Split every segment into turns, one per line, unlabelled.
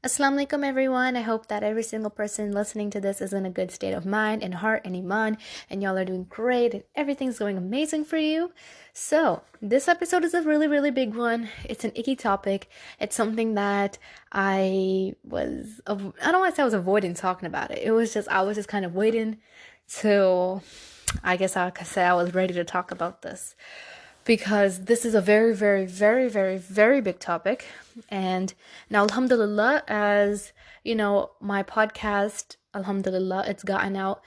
Assalamu alaikum everyone. I hope that every single person listening to this is in a good state of mind and heart and iman, and y'all are doing great and everything's going amazing for you. So, this episode is a really big one. It's an icky topic. It's something that I don't want to say I was avoiding talking about it. I was just kind of waiting till I guess I could say I was ready to talk about this because this is a very big topic. And now, alhamdulillah, as you know, my podcast, alhamdulillah, it's gotten out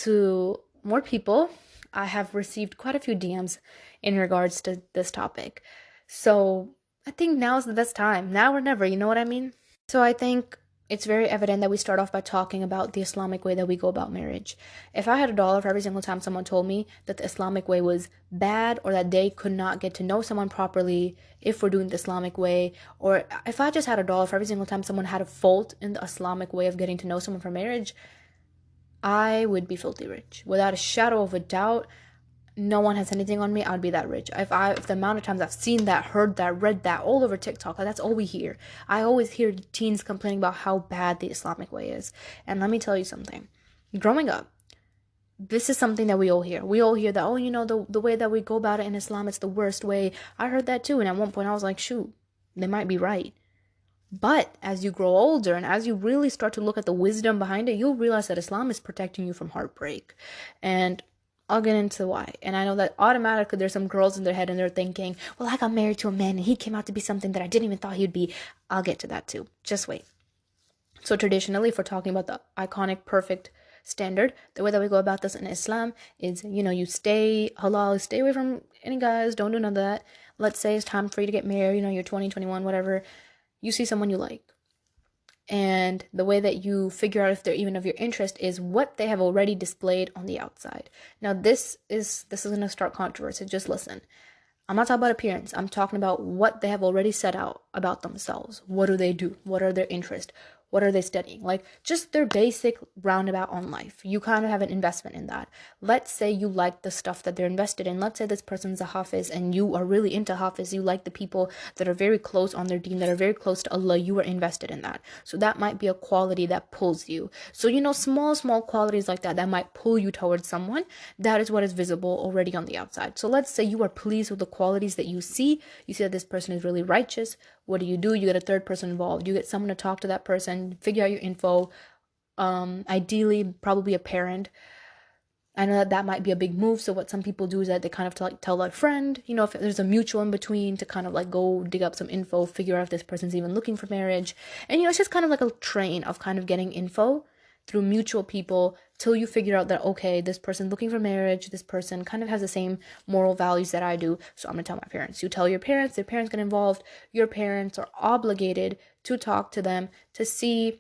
to more people. I have received quite a few DMs in regards to this topic. So I think now is the best time. Now or never, you know what I mean? So I think it's very evident that we start off by talking about the Islamic way that we go about marriage. If I had $1 for every single time someone told me that the Islamic way was bad or that they could not get to know someone properly if we're doing the Islamic way, or if I just had $1 for every single time someone had a fault in the Islamic way of getting to know someone for marriage, I would be filthy rich. Without a shadow of a doubt, no one has anything on me, I'd be that rich. If the amount of times I've seen that, heard that, read that all over TikTok, like that's all we hear. I always hear teens complaining about how bad the Islamic way is. And let me tell you something. Growing up, this is something that we all hear. We all hear that, oh, you know, the way that we go about it in Islam, it's the worst way. I heard that too. And at one point I was like, shoot, they might be right. But as you grow older and as you really start to look at the wisdom behind it, you'll realize that Islam is protecting you from heartbreak. And I'll get into why. And I know that automatically there's some girls in their head and they're thinking, well, I got married to a man and he came out to be something that I didn't even thought he'd be. I'll get to that too. Just wait. So traditionally, if we're talking about the iconic perfect standard, the way that we go about this in Islam is, you know, you stay halal, stay away from any guys, don't do none of that. Let's say it's time for you to get married, you know, you're 20, 21, whatever. You see someone you like. And the way that you figure out if they're even of your interest is what they have already displayed on the outside. Now, this is going to start controversy. Just listen. I'm not talking about appearance. I'm talking about what they have already set out about themselves. What do they do? What are their interests? What are they studying? Like, just their basic roundabout on life. You kind of have an investment in that. Let's say you like the stuff that they're invested in. Let's say this person's a hafiz and you are really into hafiz. You like the people that are very close on their deen, that are very close to Allah. You are invested in that. So that might be a quality that pulls you. So, you know, small qualities like that might pull you towards someone. That is what is visible already on the outside. So let's say you are pleased with the qualities that you see. You see that this person is really righteous. What do? You get a third person involved. You get someone to talk to that person, figure out your info. Ideally, probably a parent. I know that might be a big move. So what some people do is that they kind of tell a friend, you know, if there's a mutual in between, to kind of like go dig up some info, figure out if this person's even looking for marriage. And, you know, it's just kind of like a train of kind of getting info through mutual people till you figure out that, okay, this person's looking for marriage, this person kind of has the same moral values that I do, so I'm going to tell my parents. You tell your parents, their parents get involved. Your parents are obligated to talk to them, to see,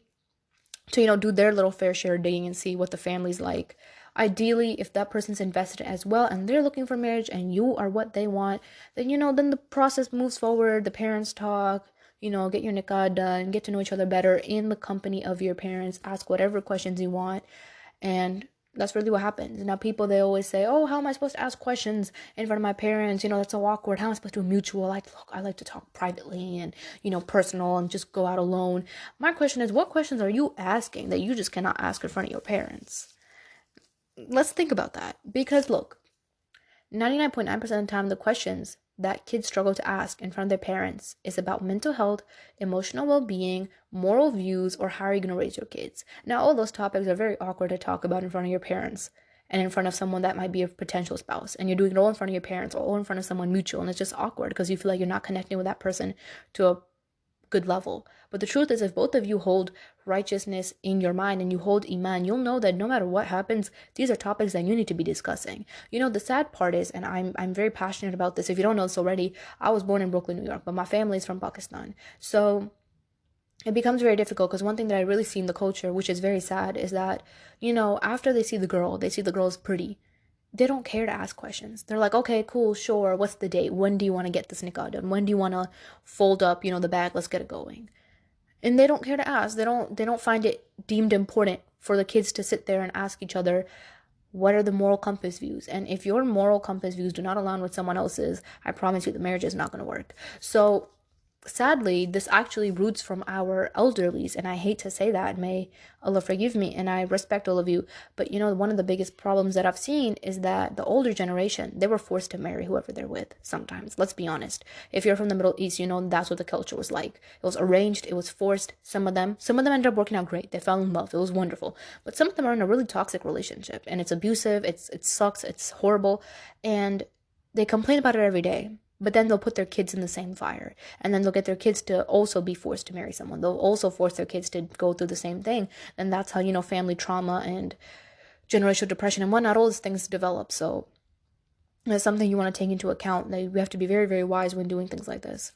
to, you know, do their little fair share of digging and see what the family's like. Ideally, if that person's invested as well and they're looking for marriage and you are what they want, then, you know, then the process moves forward. The parents talk, you know, get your nikah done, get to know each other better in the company of your parents, ask whatever questions you want, and that's really what happens. Now, people, they always say, oh, how am I supposed to ask questions in front of my parents? You know, that's so awkward. How am I supposed to do mutual? I like to talk privately and, you know, personal and just go out alone. My question is, what questions are you asking that you just cannot ask in front of your parents? Let's think about that. Because, look, 99.9% of the time, the questions that kids struggle to ask in front of their parents is about mental health, emotional well-being, moral views, or how are you going to raise your kids. Now, all those topics are very awkward to talk about in front of your parents and in front of someone that might be a potential spouse. And you're doing it all in front of your parents or all in front of someone mutual. And it's just awkward because you feel like you're not connecting with that person to a good level. But the truth is, if both of you hold righteousness in your mind and you hold iman, you'll know that no matter what happens, these are topics that you need to be discussing. You know, the sad part is, and I'm very passionate about this, if you don't know this already, I was born in Brooklyn, New York, but my family is from Pakistan. So it becomes very difficult because one thing that I really see in the culture, which is very sad, is that, you know, after they see the girl is pretty, they don't care to ask questions. They're like, okay, cool, sure, what's the date? When do you want to get this nikah done? When do you want to fold up, you know, the bag? Let's get it going. And they don't care to ask. They don't find it deemed important for the kids to sit there and ask each other, what are the moral compass views? And if your moral compass views do not align with someone else's, I promise you the marriage is not going to work. So sadly, this actually roots from our elderlies, and I hate to say that. May Allah forgive me, and I respect all of you. But one of the biggest problems that I've seen is that the older generation, they were forced to marry whoever they're with sometimes. Let's be honest. If you're from the Middle East, that's what the culture was like. It was arranged, it was forced. Some of them ended up working out great. They fell in love. It was wonderful. But some of them are in a really toxic relationship, and it's abusive, it sucks, it's horrible, and they complain about it every day. But then they'll put their kids in the same fire. And then they'll get their kids to also be forced to marry someone. They'll also force their kids to go through the same thing. And that's how, family trauma and generational depression and whatnot, all these things develop. So that's something you want to take into account. We have to be very, very wise when doing things like this.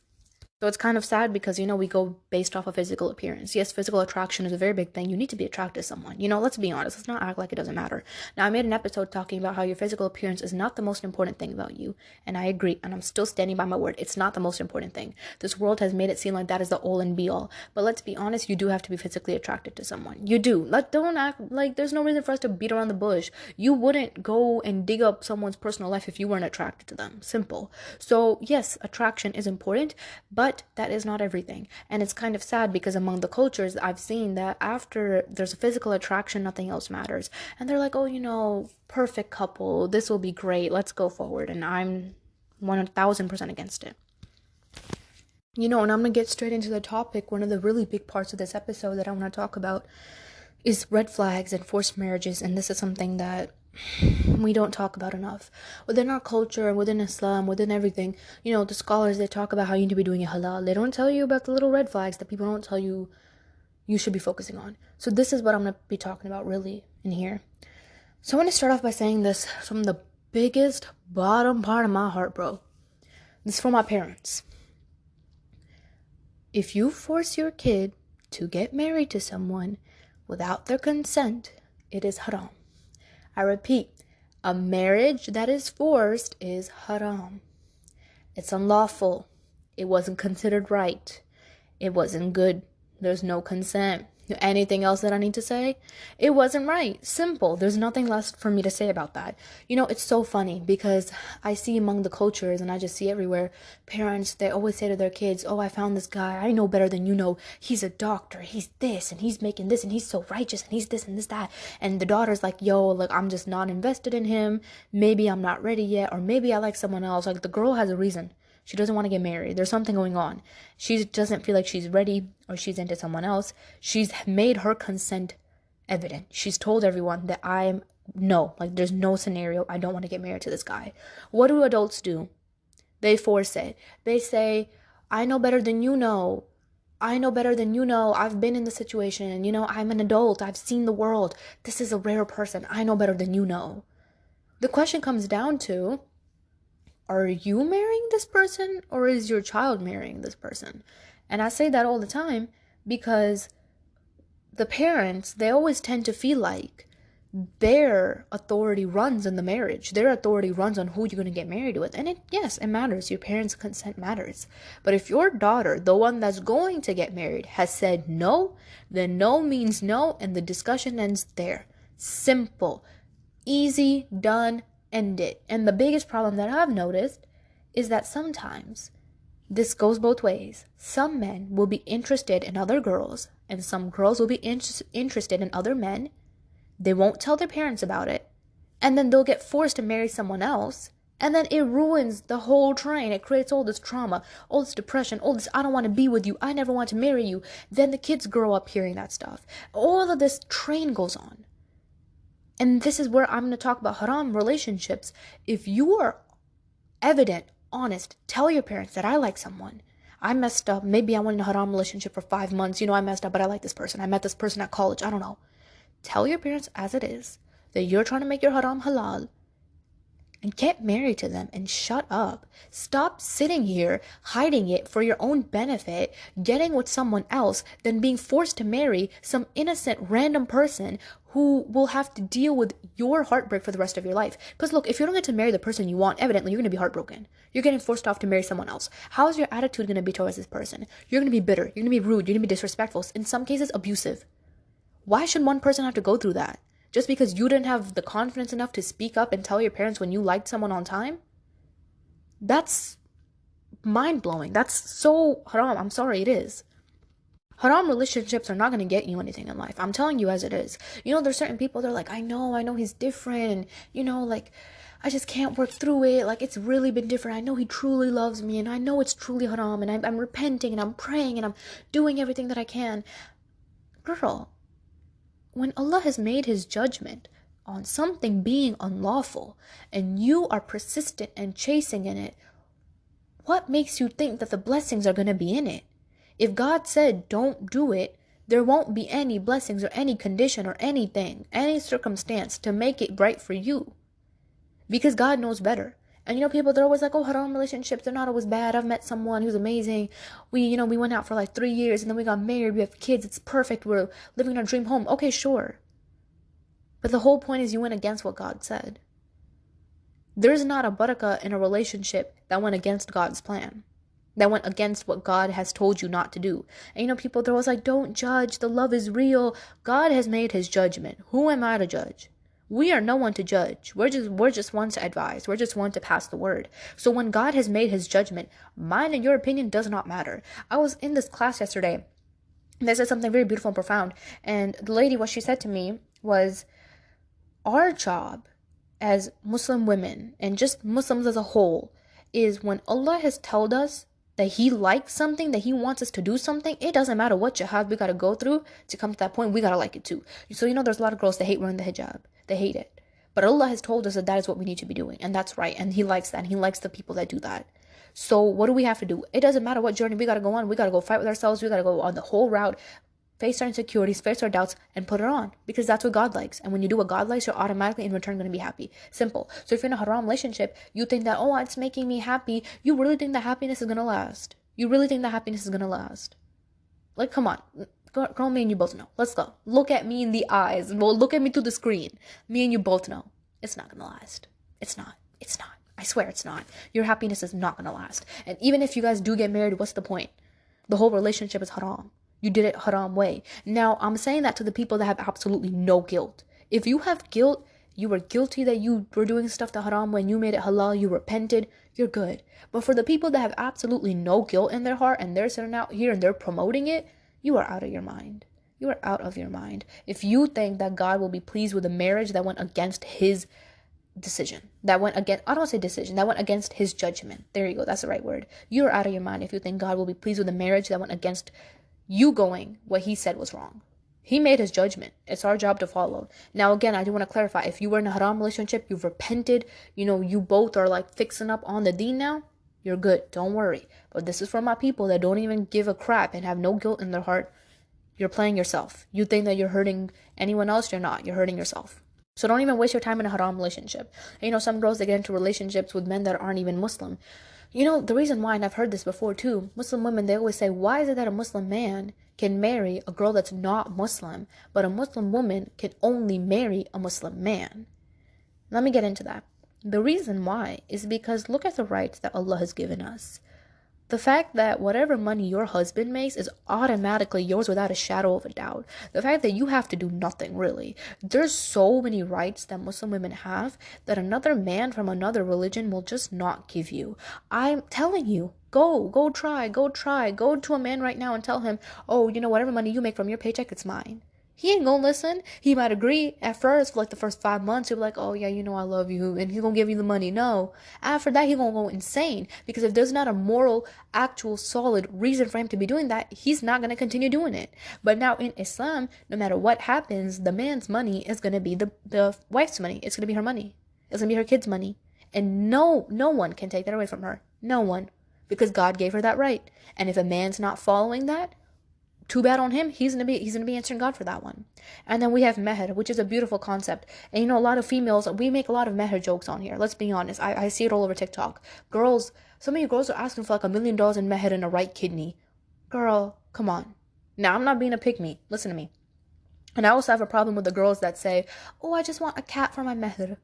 So it's kind of sad because, we go based off of physical appearance. Yes, physical attraction is a very big thing. You need to be attracted to someone. Let's be honest. Let's not act like it doesn't matter. Now, I made an episode talking about how your physical appearance is not the most important thing about you. And I agree. And I'm still standing by my word. It's not the most important thing. This world has made it seem like that is the all and be all. But let's be honest. You do have to be physically attracted to someone. You do. Don't act like there's no reason for us to beat around the bush. You wouldn't go and dig up someone's personal life if you weren't attracted to them. Simple. So yes, attraction is important, but that is not everything. And it's kind of sad because among the cultures I've seen that after there's a physical attraction, nothing else matters. And they're like, oh, perfect couple, this will be great, let's go forward. And I'm 1000% against it. And I'm gonna get straight into the topic. One of the really big parts of this episode that I want to talk about is red flags and forced marriages. And this is something that we don't talk about enough. Within our culture and within Islam, within everything, the scholars, they talk about how you need to be doing it halal. They don't tell you about the little red flags that people don't tell you should be focusing on. So this is what I'm going to be talking about really in here. So I want to start off by saying this from the biggest bottom part of my heart, bro. This is for my parents. If you force your kid to get married to someone without their consent, it is haram. I repeat, a marriage that is forced is haram. It's unlawful. It wasn't considered right. It wasn't good. There's no consent. Anything else that I need to say? It wasn't right. Simple. There's nothing less for me to say about that. It's so funny because I see among the cultures, and I just see everywhere, parents, they always say to their kids, oh, I found this guy. I know better than you know. He's a doctor. He's this, and he's making this, and he's so righteous, and he's this and this, that. And the daughter's like, yo, I'm just not invested in him. Maybe I'm not ready yet, or maybe I like someone else. The girl has a reason. She doesn't want to get married. There's something going on. She doesn't feel like she's ready or she's into someone else. She's made her consent evident. She's told everyone that there's no scenario. I don't want to get married to this guy. What do adults do? They force it. They say, I know better than you know. I know better than you know. I've been in the situation. I'm an adult. I've seen the world. This is a rare person. I know better than you know. The question comes down to, are you marrying this person or is your child marrying this person? And I say that all the time because the parents, they always tend to feel like their authority runs in the marriage. Their authority runs on who you're going to get married with. And it matters. Your parents' consent matters. But if your daughter, the one that's going to get married, has said no, then no means no, and the discussion ends there. Simple. Easy, done, end it. And the biggest problem that I've noticed is that sometimes this goes both ways. Some men will be interested in other girls, and some girls will be interested in other men. They won't tell their parents about it, and then they'll get forced to marry someone else, and then it ruins the whole train. It creates all this trauma, all this depression, all this I don't want to be with you, I never want to marry you. Then the kids grow up hearing that stuff. All of this train goes on. And this is where I'm going to talk about haram relationships. If you are evident, honest, tell your parents that I like someone. I messed up. Maybe I went in a haram relationship for 5 months. I messed up, but I like this person. I met this person at college. I don't know. Tell your parents as it is that you're trying to make your haram halal. And get married to them and shut up. Stop sitting here hiding it for your own benefit, getting with someone else, then being forced to marry some innocent random person who will have to deal with your heartbreak for the rest of your life. Because look, if you don't get to marry the person you want, evidently you're going to be heartbroken. You're getting forced off to marry someone else. How's your attitude going to be towards this person? You're going to be bitter. You're going to be rude. You're going to be disrespectful. In some cases, abusive. Why should one person have to go through that? Just because you didn't have the confidence enough to speak up and tell your parents when you liked someone on time? That's mind-blowing. That's so haram. I'm sorry, it is. Haram relationships are not going to get you anything in life. I'm telling you as it is. There's certain people, they're like, I know he's different. And, like, I just can't work through it. Like, it's really been different. I know he truly loves me. And I know it's truly haram. And I'm repenting and I'm praying and I'm doing everything that I can. Girl, when Allah has made his judgment on something being unlawful and you are persistent and chasing in it, what makes you think that the blessings are going to be in it? If God said don't do it, there won't be any blessings or any condition or anything, any circumstance to make it right for you. Because God knows better. And people, they're always like, oh, haram relationships, they're not always bad. I've met someone who's amazing. We went out for like 3 years and then we got married. We have kids. It's perfect. We're living in our dream home. Okay, sure. But the whole point is you went against what God said. There's not a barakah in a relationship that went against God's plan. That went against what God has told you not to do. And people, they're always like, don't judge. The love is real. God has made his judgment. Who am I to judge? We are no one to judge. We're just one to advise. We're just one to pass the word. So when God has made his judgment, mine and your opinion does not matter. I was in this class yesterday. And they said something very beautiful and profound. And the lady, what she said to me was, our job as Muslim women and just Muslims as a whole is when Allah has told us that he likes something, that he wants us to do something, it doesn't matter what jihad we got to go through to come to that point, we got to like it too. So there's a lot of girls that hate wearing the hijab. They hate it. But Allah has told us that that is what we need to be doing. And that's right. And he likes that. And he likes the people that do that. So what do we have to do? It doesn't matter what journey we got to go on. We got to go fight with ourselves. We got to go on the whole route, face our insecurities, face our doubts, and put it on. Because that's what God likes. And when you do what God likes, you're automatically in return going to be happy. Simple. So if you're in a haram relationship, you think that, oh, it's making me happy. You really think that happiness is going to last? You really think that happiness is going to last? Like, come on. Girl, me and you both know. Let's go. Look at me in the eyes. Well, look at me through the screen. Me and you both know. It's not going to last. It's not. It's not. I swear it's not. Your happiness is not going to last. And even if you guys do get married, what's the point? The whole relationship is haram. You did it haram way. Now, I'm saying that to the people that have absolutely no guilt. If you have guilt, you were guilty that you were doing stuff to haram when you made it halal, you repented, you're good. But for the people that have absolutely no guilt in their heart and they're sitting out here and they're promoting it, you are out of your mind. You are out of your mind. If you think that God will be pleased with a marriage that went against his decision, that went against, I don't say decision, that went against his judgment. There you go. That's the right word. You're out of your mind if you think God will be pleased with a marriage that went against you going what he said was wrong. He made his judgment. It's our job to follow. Now, again, I do want to clarify. If you were in a haram relationship, you've repented, you both are like fixing up on the deen now, you're good. Don't worry. But this is for my people that don't even give a crap and have no guilt in their heart. You're playing yourself. You think that you're hurting anyone else. You're not. You're hurting yourself. So don't even waste your time in a haram relationship. And, some girls, they get into relationships with men that aren't even Muslim. The reason why, and I've heard this before too, Muslim women, they always say, why is it that a Muslim man can marry a girl that's not Muslim, but a Muslim woman can only marry a Muslim man? Let me get into that. The reason why is because look at the rights that Allah has given us. The fact that whatever money your husband makes is automatically yours without a shadow of a doubt. The fact that you have to do nothing, really. There's so many rights that Muslim women have that another man from another religion will just not give you. I'm telling you, go try. Go to a man right now and tell him, oh, whatever money you make from your paycheck, it's mine. He ain't gonna listen. He might agree at first for like the first 5 months. He'll be like, oh yeah, I love you. And he's gonna give you the money. No. After that, he's gonna go insane. Because if there's not a moral, actual, solid reason for him to be doing that, he's not gonna continue doing it. But now in Islam, no matter what happens, the man's money is gonna be the wife's money. It's gonna be her money. It's gonna be her kid's money. And no one can take that away from her. No one. Because God gave her that right. And if a man's not following that, too bad on him. He's gonna be answering God for that one. And then we have meher, which is a beautiful concept. And a lot of females, we make a lot of meher jokes on here. Let's be honest. I see it all over TikTok. Girls, some of you girls are asking for like $1 million in meher and a right kidney. Girl, come on. Now, I'm not being a pick me. Listen to me. And I also have a problem with the girls that say, oh, I just want a cat for my meher.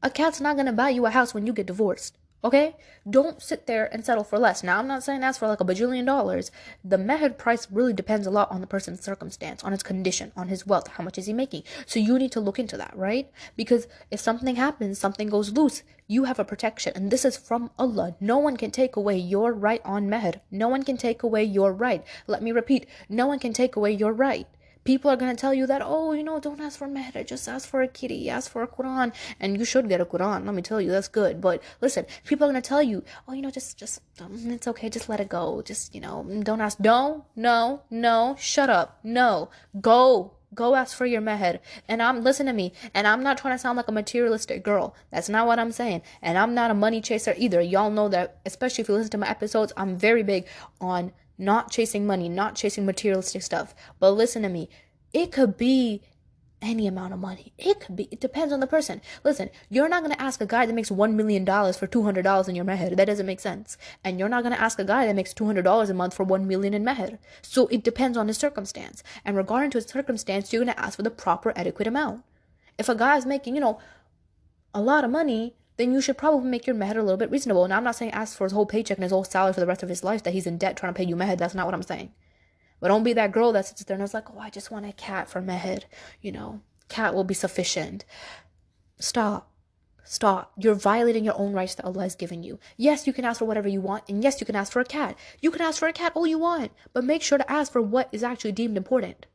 A cat's not gonna buy you a house when you get divorced. Okay? Don't sit there and settle for less. Now, I'm not saying ask for like $1 bajillion. The mehed price really depends a lot on the person's circumstance, on his condition, on his wealth. How much is he making? So you need to look into that, right? Because if something happens, something goes loose, you have a protection. And this is from Allah. No one can take away your right on mehed. No one can take away your right. Let me repeat. No one can take away your right. People are going to tell you that, oh, don't ask for mehra, just ask for a kitty, ask for a Quran, and you should get a Quran. Let me tell you, that's good. But listen, people are going to tell you, oh, just, it's okay, just let it go. Just, don't ask. No, shut up. No, go ask for your meher. And listen to me, and I'm not trying to sound like a materialistic girl. That's not what I'm saying. And I'm not a money chaser either. Y'all know that, especially if you listen to my episodes, I'm very big on not chasing money, not chasing materialistic stuff. But listen to me. It could be any amount of money. It depends on the person. Listen, you're not going to ask a guy that makes $1 million for $200 in your meher. That doesn't make sense. And you're not going to ask a guy that makes $200 a month for $1 million in meher. So it depends on his circumstance. And regarding to his circumstance, you're going to ask for the proper adequate amount. If a guy's making, a lot of money, then you should probably make your mehed a little bit reasonable. Now, I'm not saying ask for his whole paycheck and his whole salary for the rest of his life that he's in debt trying to pay you mehed. That's not what I'm saying. But don't be that girl that sits there and is like, oh, I just want a cat for mehed. Cat will be sufficient. Stop. You're violating your own rights that Allah has given you. Yes, you can ask for whatever you want. And yes, you can ask for a cat. You can ask for a cat all you want. But make sure to ask for what is actually deemed important.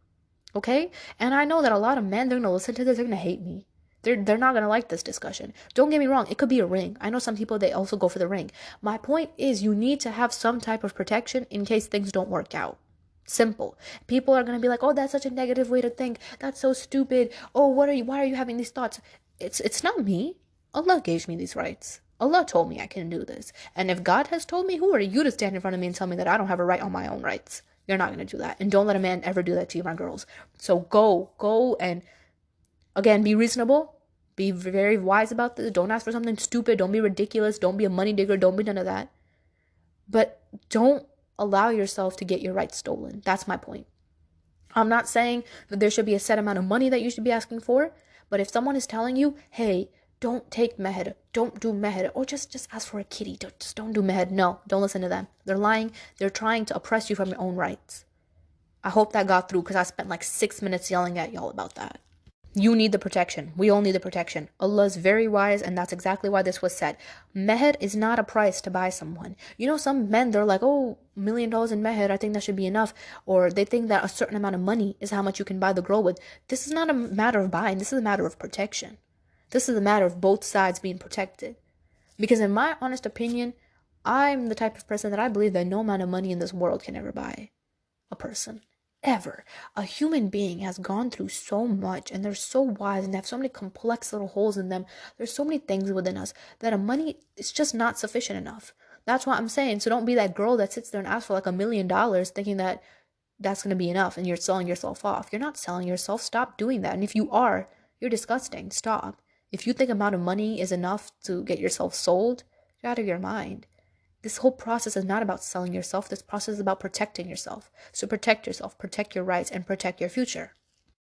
Okay? And I know that a lot of men, they're going to listen to this. They're going to hate me. They're not going to like this discussion. Don't get me wrong. It could be a ring. I know some people, they also go for the ring. My point is you need to have some type of protection in case things don't work out. Simple. People are going to be like, oh, that's such a negative way to think. That's so stupid. Oh, why are you having these thoughts? It's not me. Allah gave me these rights. Allah told me I can do this. And if God has told me, who are you to stand in front of me and tell me that I don't have a right on my own rights? You're not going to do that. And don't let a man ever do that to you, my girls. So go and again, be reasonable. Be very wise about this. Don't ask for something stupid. Don't be ridiculous. Don't be a money digger. Don't be none of that. But don't allow yourself to get your rights stolen. That's my point. I'm not saying that there should be a set amount of money that you should be asking for. But if someone is telling you, hey, don't take mehed, don't do mehed, or just ask for a kitty, just don't do mehed. No, don't listen to them. They're lying. They're trying to oppress you from your own rights. I hope that got through because I spent like 6 minutes yelling at y'all about that. You need the protection. We all need the protection. Allah is very wise, and that's exactly why this was said. Mehed is not a price to buy someone. Some men, they're like, oh, $1 million in mehed, I think that should be enough. Or they think that a certain amount of money is how much you can buy the girl with. This is not a matter of buying. This is a matter of protection. This is a matter of both sides being protected. Because in my honest opinion, I'm the type of person that I believe that no amount of money in this world can ever buy a person. Ever. A human being has gone through so much, and they're so wise, and they have so many complex little holes in them. There's so many things within us that a money is just not sufficient enough. That's what I'm saying. So don't be that girl that sits there and asks for like $1 million thinking that that's going to be enough and you're selling yourself off. You're not selling yourself. Stop doing that. And if you are, you're disgusting. Stop. If you think amount of money is enough to get yourself sold, you're out of your mind. This whole process is not about selling yourself. This process is about protecting yourself. So protect yourself, protect your rights, and protect your future.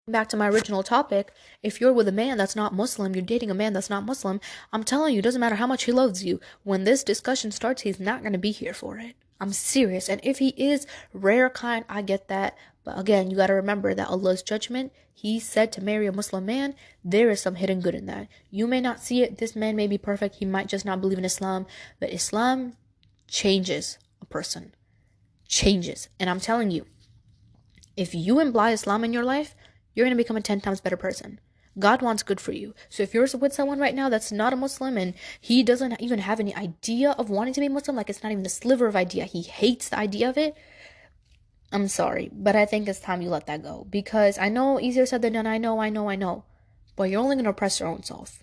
Back to my original topic, if you're with a man that's not Muslim, you're dating a man that's not Muslim, I'm telling you, it doesn't matter how much he loves you. When this discussion starts, he's not going to be here for it. I'm serious. And if he is rare kind, I get that. But again, you got to remember that Allah's judgment, he said to marry a Muslim man, there is some hidden good in that. You may not see it. This man may be perfect. He might just not believe in Islam. But Islam changes a person. Changes. And I'm telling you, if you imply Islam in your life, you're going to become a 10 times better person. God wants good for you. So if you're with someone right now that's not a Muslim and he doesn't even have any idea of wanting to be Muslim, like it's not even a sliver of idea, he hates the idea of it, I'm sorry, but I think it's time you let that go. Because I know easier said than done, I know. But you're only going to oppress your own self.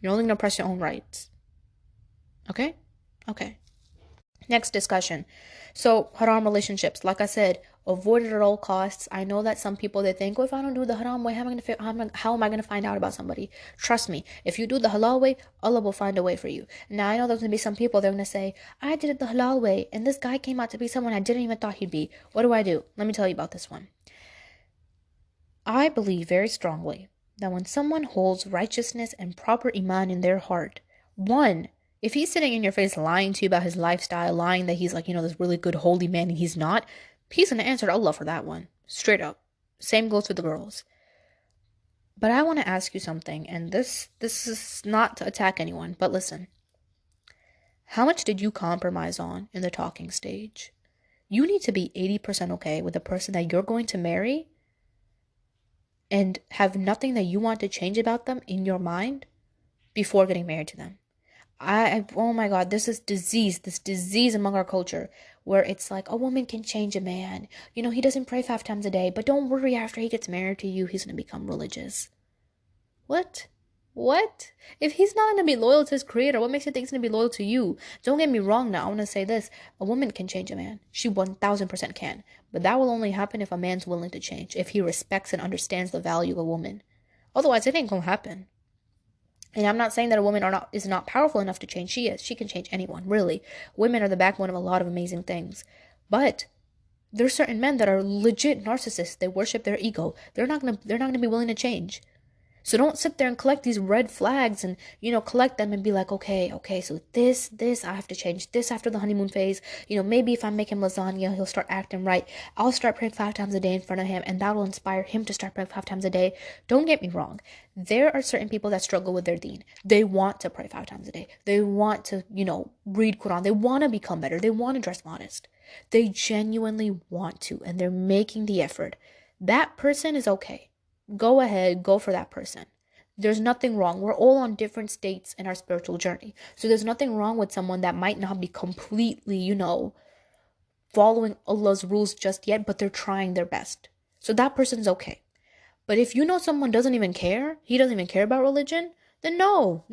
You're only going to oppress your own rights. Okay? Okay. Next discussion. So, haram relationships. Like I said, avoid it at all costs. I know that some people, they think, well, if I don't do the haram way, how am I going to find out about somebody? Trust me, if you do the halal way, Allah will find a way for you. Now, I know there's going to be some people, they're going to say, I did it the halal way, and this guy came out to be someone I didn't even thought he'd be. What do I do? Let me tell you about this one. I believe very strongly that when someone holds righteousness and proper iman in their heart, one, If he's sitting in your face lying to you about his lifestyle, lying that he's like, this really good holy man and he's not, he's gonna answer to Allah for that one. Straight up. Same goes for the girls. But I want to ask you something, and this is not to attack anyone, but listen. How much did you compromise on in the talking stage? You need to be 80% okay with the person that you're going to marry and have nothing that you want to change about them in your mind before getting married to them. Oh my God, this disease among our culture where it's like a woman can change a man. He doesn't pray 5 times a day, but don't worry, after he gets married to you, he's going to become religious. What? What? If he's not going to be loyal to his creator, what makes you think he's going to be loyal to you? Don't get me wrong now. I want to say this. A woman can change a man. She 1000% can. But that will only happen if a man's willing to change, if he respects and understands the value of a woman. Otherwise, it ain't going to happen. And I'm not saying that a woman is not powerful enough to change. She is. She can change anyone, really. Women are the backbone of a lot of amazing things. But there's certain men that are legit narcissists. They worship their ego. They're not gonna be willing to change. So don't sit there and collect these red flags and, collect them and be like, okay, so this, I have to change this after the honeymoon phase. Maybe if I make him lasagna, he'll start acting right. I'll start praying 5 times a day in front of him, and that will inspire him to start praying 5 times a day. Don't get me wrong. There are certain people that struggle with their deen. They want to pray 5 times a day. They want to, read Quran. They want to become better. They want to dress modest. They genuinely want to, and they're making the effort. That person is okay. Go ahead, go for that person. There's nothing wrong. We're all on different states in our spiritual journey. So there's nothing wrong with someone that might not be completely, following Allah's rules just yet, but they're trying their best. So that person's okay. But if someone doesn't even care, he doesn't even care about religion, then no,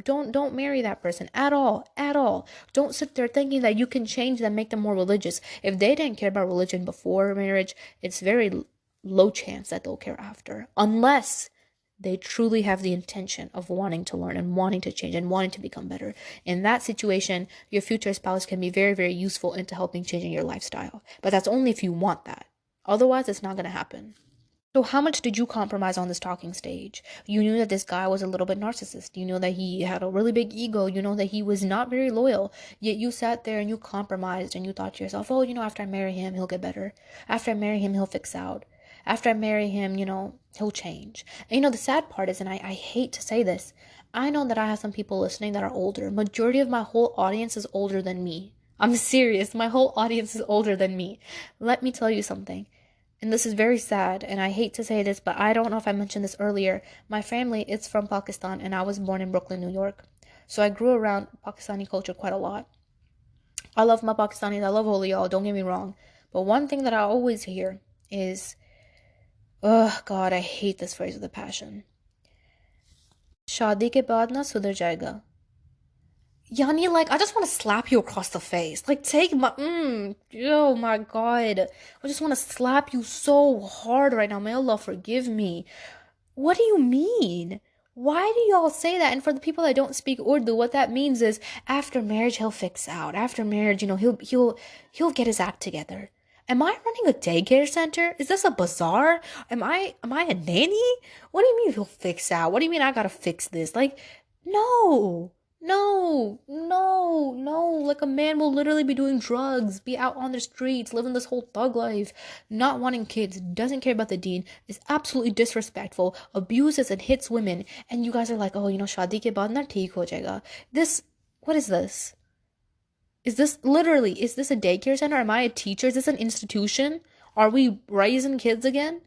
don't marry that person at all. Don't sit there thinking that you can change them, make them more religious. If they didn't care about religion before marriage, it's very low chance that they'll care after, unless they truly have the intention of wanting to learn and wanting to change and wanting to become better. In that situation, your future spouse can be very, very useful into helping changing your lifestyle. But that's only if you want that. Otherwise, it's not going to happen. So how much did you compromise on this talking stage? You knew that this guy was a little bit narcissist. You know that he had a really big ego. You know that he was not very loyal. Yet you sat there and you compromised and you thought to yourself, oh, after I marry him, he'll get better. After I marry him, he'll fix out. After I marry him, he'll change. And the sad part is, and I hate to say this, I know that I have some people listening that are older. Majority of my whole audience is older than me. I'm serious. My whole audience is older than me. Let me tell you something. And this is very sad, and I hate to say this, but I don't know if I mentioned this earlier. My family is from Pakistan, and I was born in Brooklyn, New York. So I grew around Pakistani culture quite a lot. I love my Pakistanis. I love all of y'all. Don't get me wrong. But one thing that I always hear is, oh God, I hate this phrase with a passion. शादी के बाद ना सुधर जाएगा. Yani, I just want to slap you across the face. Take my, oh my God. I just want to slap you so hard right now. May Allah forgive me. What do you mean? Why do y'all say that? And for the people that don't speak Urdu, what that means is after marriage, he'll fix out. After marriage, he'll get his act together. Am I running a daycare center? Is this a bazaar? Am I a nanny? What do you mean he'll fix out? What do you mean I gotta fix this? No. A man will literally be doing drugs, be out on the streets, living this whole thug life, not wanting kids, doesn't care about the deen, is absolutely disrespectful, abuses and hits women, and you guys are like, oh, shadi ke baad na theek ho jayega. What is this? Is this a daycare center? Am I a teacher? Is this an institution? Are we raising kids again?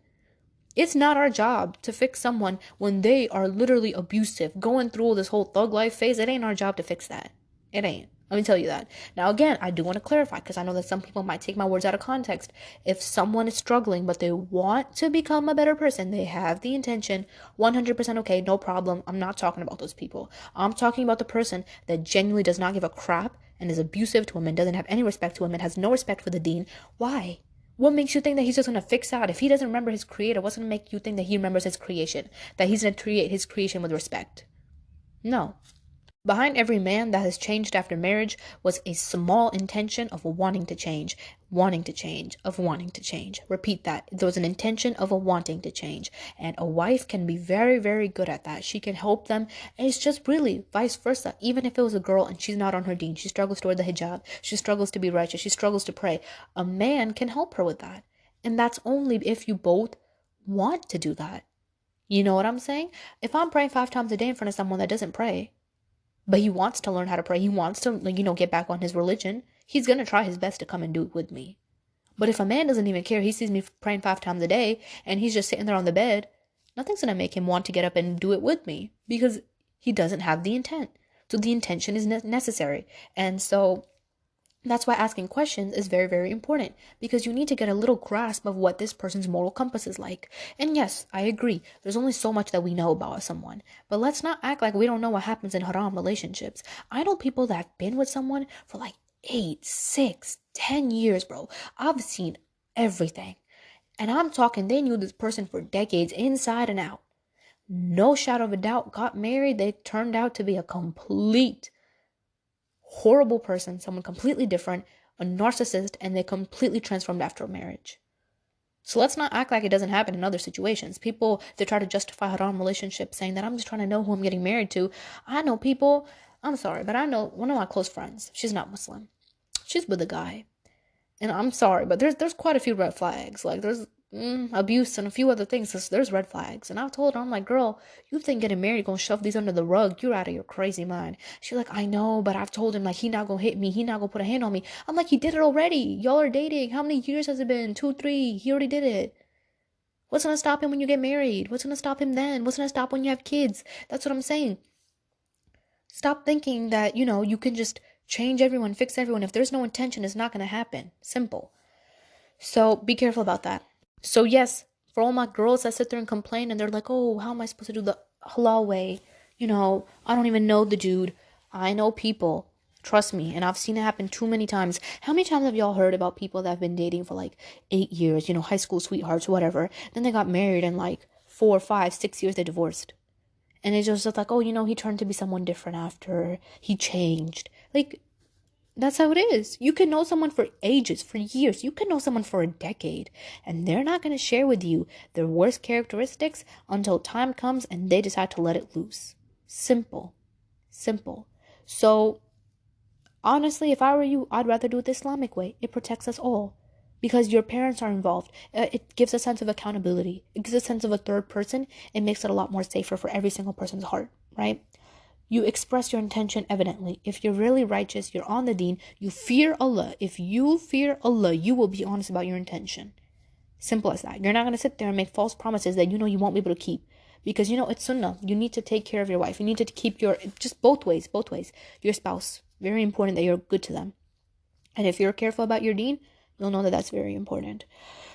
It's not our job to fix someone when they are literally abusive, going through this whole thug life phase. It ain't our job to fix that. It ain't. Let me tell you that. Now, again, I do want to clarify because I know that some people might take my words out of context. If someone is struggling, but they want to become a better person, they have the intention, 100% okay, no problem. I'm not talking about those people. I'm talking about the person that genuinely does not give a crap and is abusive to women, doesn't have any respect to women, has no respect for the deen. Why? What makes you think that he's just going to fix out? If he doesn't remember his creator, what's going to make you think that he remembers his creation? That he's going to create his creation with respect? No. Behind every man that has changed after marriage was a small intention of wanting to change, wanting to change, of wanting to change. Repeat that. There was an intention of a wanting to change. And a wife can be very, very good at that. She can help them. And it's just really vice versa. Even if it was a girl and she's not on her deen, she struggles to wear the hijab, she struggles to be righteous, she struggles to pray, a man can help her with that. And that's only if you both want to do that. You know what I'm saying? If I'm praying 5 times a day in front of someone that doesn't pray, but he wants to learn how to pray, he wants to, get back on his religion, he's going to try his best to come and do it with me. But if a man doesn't even care, he sees me praying 5 times a day and he's just sitting there on the bed, nothing's going to make him want to get up and do it with me because he doesn't have the intent. So the intention is necessary. And so that's why asking questions is very, very important, because you need to get a little grasp of what this person's moral compass is like. And yes, I agree, there's only so much that we know about someone, but let's not act like we don't know what happens in haram relationships. I know people that have been with someone for like 8, 6, 10 years, bro. I've seen everything. And I'm talking, they knew this person for decades, inside and out. No shadow of a doubt, got married, they turned out to be a complete horrible person, someone completely different, a narcissist, and they completely transformed after a marriage. So let's not act like it doesn't happen in other situations. People, they try to justify haram relationships saying that I'm just trying to know who I'm getting married to. I know people, I'm sorry, but I know one of my close friends, she's not Muslim. She's with a guy. And I'm sorry, but there's quite a few red flags. Like there's abuse and a few other things. There's red flags. And I've told her, I'm like, girl, you think getting married gonna shove these under the rug? You're out of your crazy mind. She's like, I know, but I've told him like he not gonna hit me. He not gonna put a hand on me. I'm like, he did it already. Y'all are dating. How many years has it been? 2, 3. He already did it. What's gonna stop him when you get married? What's gonna stop him then? What's gonna stop when you have kids? That's what I'm saying. Stop thinking that, you can just change everyone, fix everyone. If there's no intention, it's not gonna happen. Simple. So be careful about that. So yes, for all my girls that sit there and complain and they're like, oh, how am I supposed to do the halal way? I don't even know the dude. I know people. Trust me. And I've seen it happen too many times. How many times have y'all heard about people that have been dating for like 8 years, high school sweethearts, whatever. Then they got married and like 4, 5, 6 years they divorced. And it's just like, oh, he turned to be someone different after he changed. Like, that's how it is. You can know someone for ages, for years. You can know someone for a decade, and they're not going to share with you their worst characteristics until time comes and they decide to let it loose. Simple. Simple. So, honestly, if I were you, I'd rather do it the Islamic way. It protects us all because your parents are involved. It gives a sense of accountability. It gives a sense of a third person. It makes it a lot more safer for every single person's heart, right? You express your intention evidently. If you're really righteous, you're on the deen, you fear Allah. If you fear Allah, you will be honest about your intention. Simple as that. You're not going to sit there and make false promises that you won't be able to keep. Because it's sunnah. You need to take care of your wife. You need to keep just both ways. Your spouse. Very important that you're good to them. And if you're careful about your deen, you'll know that that's very important.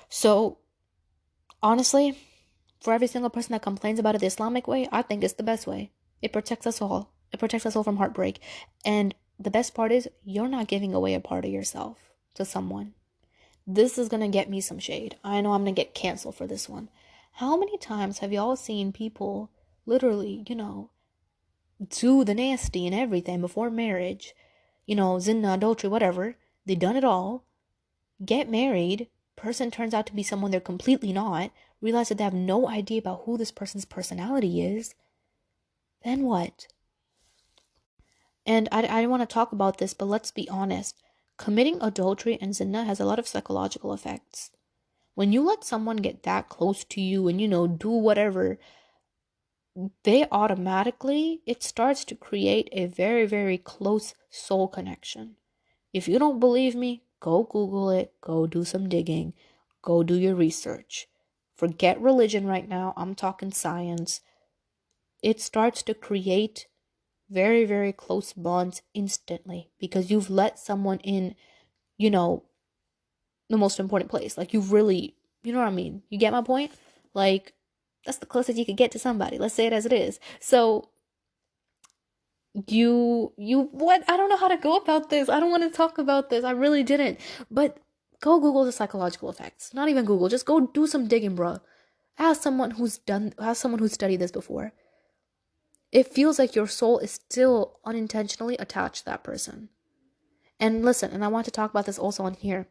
So, honestly, for every single person that complains about it the Islamic way, I think it's the best way. It protects us all. It protects us all from heartbreak. And the best part is, you're not giving away a part of yourself to someone. This is going to get me some shade. I know I'm going to get canceled for this one. How many times have y'all seen people literally, do the nasty and everything before marriage? Zina, adultery, whatever. They done it all. Get married. Person turns out to be someone they're completely not. Realize that they have no idea about who this person's personality is. Then what? And I want to talk about this, but let's be honest. Committing adultery and zina has a lot of psychological effects. When you let someone get that close to you and, do whatever, it starts to create a very, very close soul connection. If you don't believe me, go Google it, go do some digging, go do your research. Forget religion right now, I'm talking science. It starts to create very, very close bonds instantly because you've let someone in, the most important place. Like you've really, you know what I mean? You get my point? Like that's the closest you could get to somebody. Let's say it as it is. So what? I don't know how to go about this. I don't want to talk about this. I really didn't. But go Google the psychological effects. Not even Google. Just go do some digging, bro. Ask someone who's studied this before. It feels like your soul is still unintentionally attached to that person. And listen, and I want to talk about this also on here.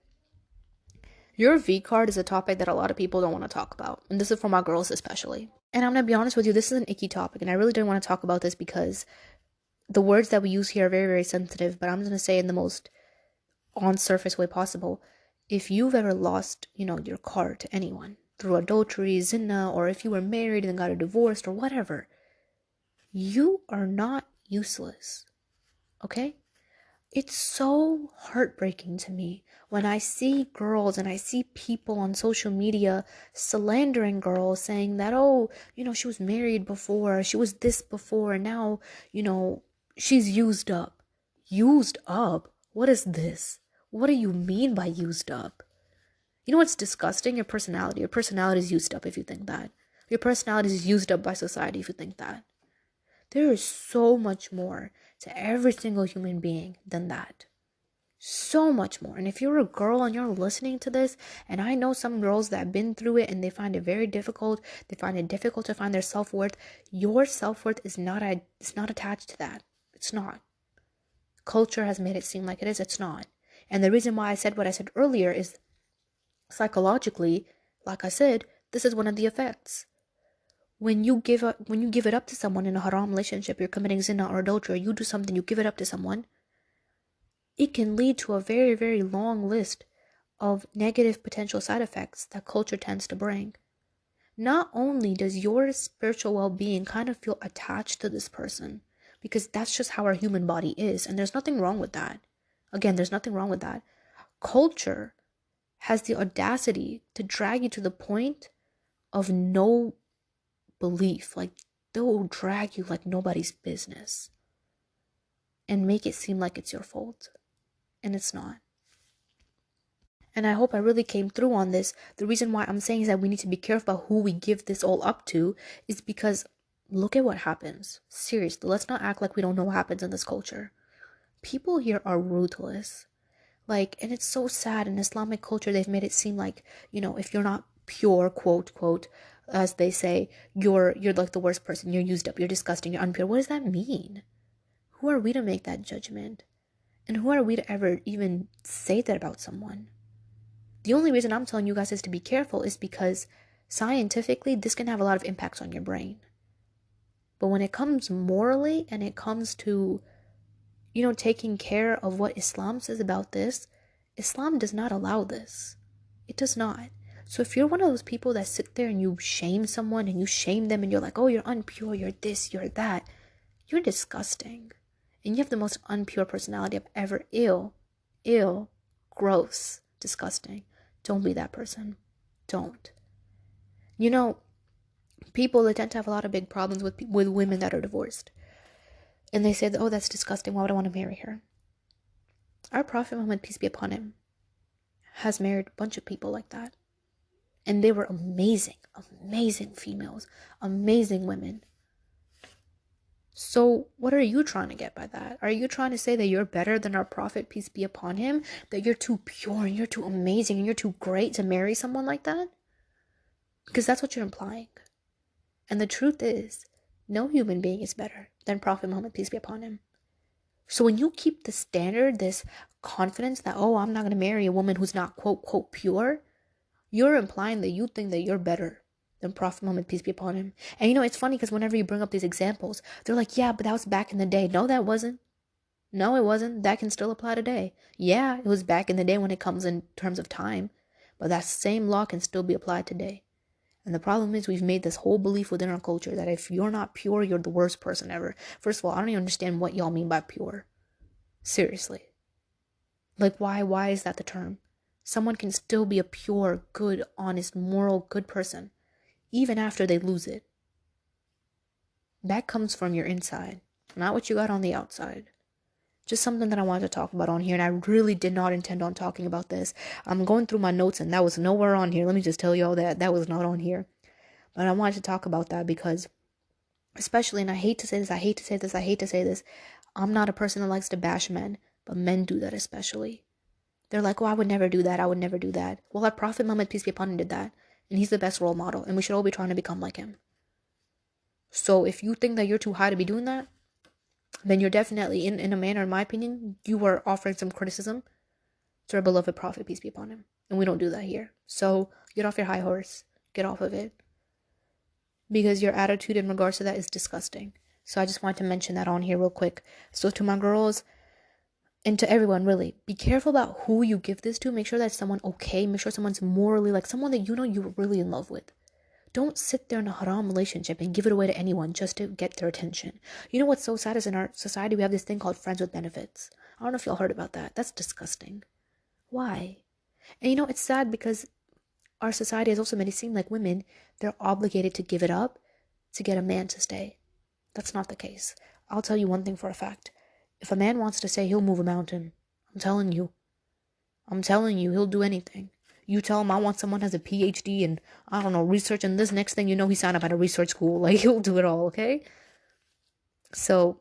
Your V card is a topic that a lot of people don't want to talk about. And this is for my girls especially. And I'm going to be honest with you, this is an icky topic. And I really didn't want to talk about this because the words that we use here are very, very sensitive. But I'm going to say in the most on surface way possible. If you've ever lost, your card to anyone through adultery, zina, or if you were married and got a divorce or whatever, you are not useless. Okay? It's so heartbreaking to me when I see girls and I see people on social media slandering girls, saying that, oh, she was married before, she was this before, and now, she's used up. Used up? What is this? What do you mean by used up? You know what's disgusting? Your personality. Your personality is used up if you think that. Your personality is used up by society if you think that. There is so much more to every single human being than that. So much more. And if you're a girl and you're listening to this, and I know some girls that have been through it and they find it very difficult, they find it difficult to find their self-worth, your self-worth is not attached to that. It's not. Culture has made it seem like it is. It's not. And the reason why I said what I said earlier is psychologically, like I said, this is one of the effects. When you give it up to someone in a haram relationship, you're committing zina or adultery, you do something, you give it up to someone, it can lead to a very, very long list of negative potential side effects that culture tends to bring. Not only does your spiritual well-being kind of feel attached to this person, because that's just how our human body is, and there's nothing wrong with that. Again, there's nothing wrong with that. Culture has the audacity to drag you to the point of no belief. Like, they'll drag you like nobody's business and make it seem like it's your fault. And it's not. And I hope I really came through on this. The reason why I'm saying is that we need to be careful about who we give this all up to is because look at what happens. Seriously, let's not act like we don't know what happens in this culture. People here are ruthless. And it's so sad. In Islamic culture, they've made it seem like, if you're not pure, quote, quote, as they say, you're like the worst person. You're used up. You're disgusting. You're impure. What does that mean? Who are we to make that judgment? And who are we to ever even say that about someone? The only reason I'm telling you guys is to be careful is because scientifically, this can have a lot of impacts on your brain. But when it comes morally and it comes to, taking care of what Islam says about this, Islam does not allow this. It does not. So if you're one of those people that sit there and you shame someone and you shame them and you're like, oh, you're impure, you're this, you're that, you're disgusting. And you have the most unpure personality I've ever. Ill, gross, disgusting. Don't be that person. Don't. People, they tend to have a lot of big problems with women that are divorced. And they say, oh, that's disgusting. Why would I want to marry her? Our Prophet Muhammad, peace be upon him, has married a bunch of people like that. And they were amazing, amazing females, amazing women. So what are you trying to get by that? Are you trying to say that you're better than our Prophet, peace be upon him? That you're too pure and you're too amazing and you're too great to marry someone like that? Because that's what you're implying. And the truth is, no human being is better than Prophet Muhammad, peace be upon him. So when you keep the standard, this confidence that, oh, I'm not going to marry a woman who's not, quote, quote, pure, you're implying that you think that you're better than Prophet Muhammad, peace be upon him. And it's funny because whenever you bring up these examples, they're like, yeah, but that was back in the day. No, that wasn't. No, it wasn't. That can still apply today. Yeah, it was back in the day when it comes in terms of time, but that same law can still be applied today. And the problem is we've made this whole belief within our culture that if you're not pure, you're the worst person ever. First of all, I don't even understand what y'all mean by pure. Seriously. Why is that the term? Someone can still be a pure, good, honest, moral, good person, even after they lose it. That comes from your inside, not what you got on the outside. Just something that I wanted to talk about on here, and I really did not intend on talking about this. I'm going through my notes, and that was nowhere on here. Let me just tell y'all that was not on here. But I wanted to talk about that because, especially, and I hate to say this, I'm not a person that likes to bash men, but men do that especially. They're like, oh, I would never do that. Well, our Prophet Muhammad, peace be upon him, did that. And he's the best role model. And we should all be trying to become like him. So if you think that you're too high to be doing that, then you're definitely, in a manner, in my opinion, you are offering some criticism to our beloved prophet, peace be upon him. And we don't do that here. So get off your high horse. Get off of it. Because your attitude in regards to that is disgusting. So I just wanted to mention that on here real quick. So to my girls, and to everyone, really, be careful about who you give this to. Make sure that's someone okay. Make sure someone's morally, like someone that you know you're really in love with. Don't sit there in a haram relationship and give it away to anyone just to get their attention. You know what's so sad is in our society we have this thing called friends with benefits. I don't know if y'all heard about that. That's disgusting. Why? And you know, it's sad because our society has also made it seem like women, they're obligated to give it up to get a man to stay. That's not the case. I'll tell you one thing for a fact. If a man wants to stay, he'll move a mountain. I'm telling you. He'll do anything. You tell him I want someone who has a PhD and, I don't know, research, and this next thing you know, he signed up at a research school. Like, he'll do it all, okay? So,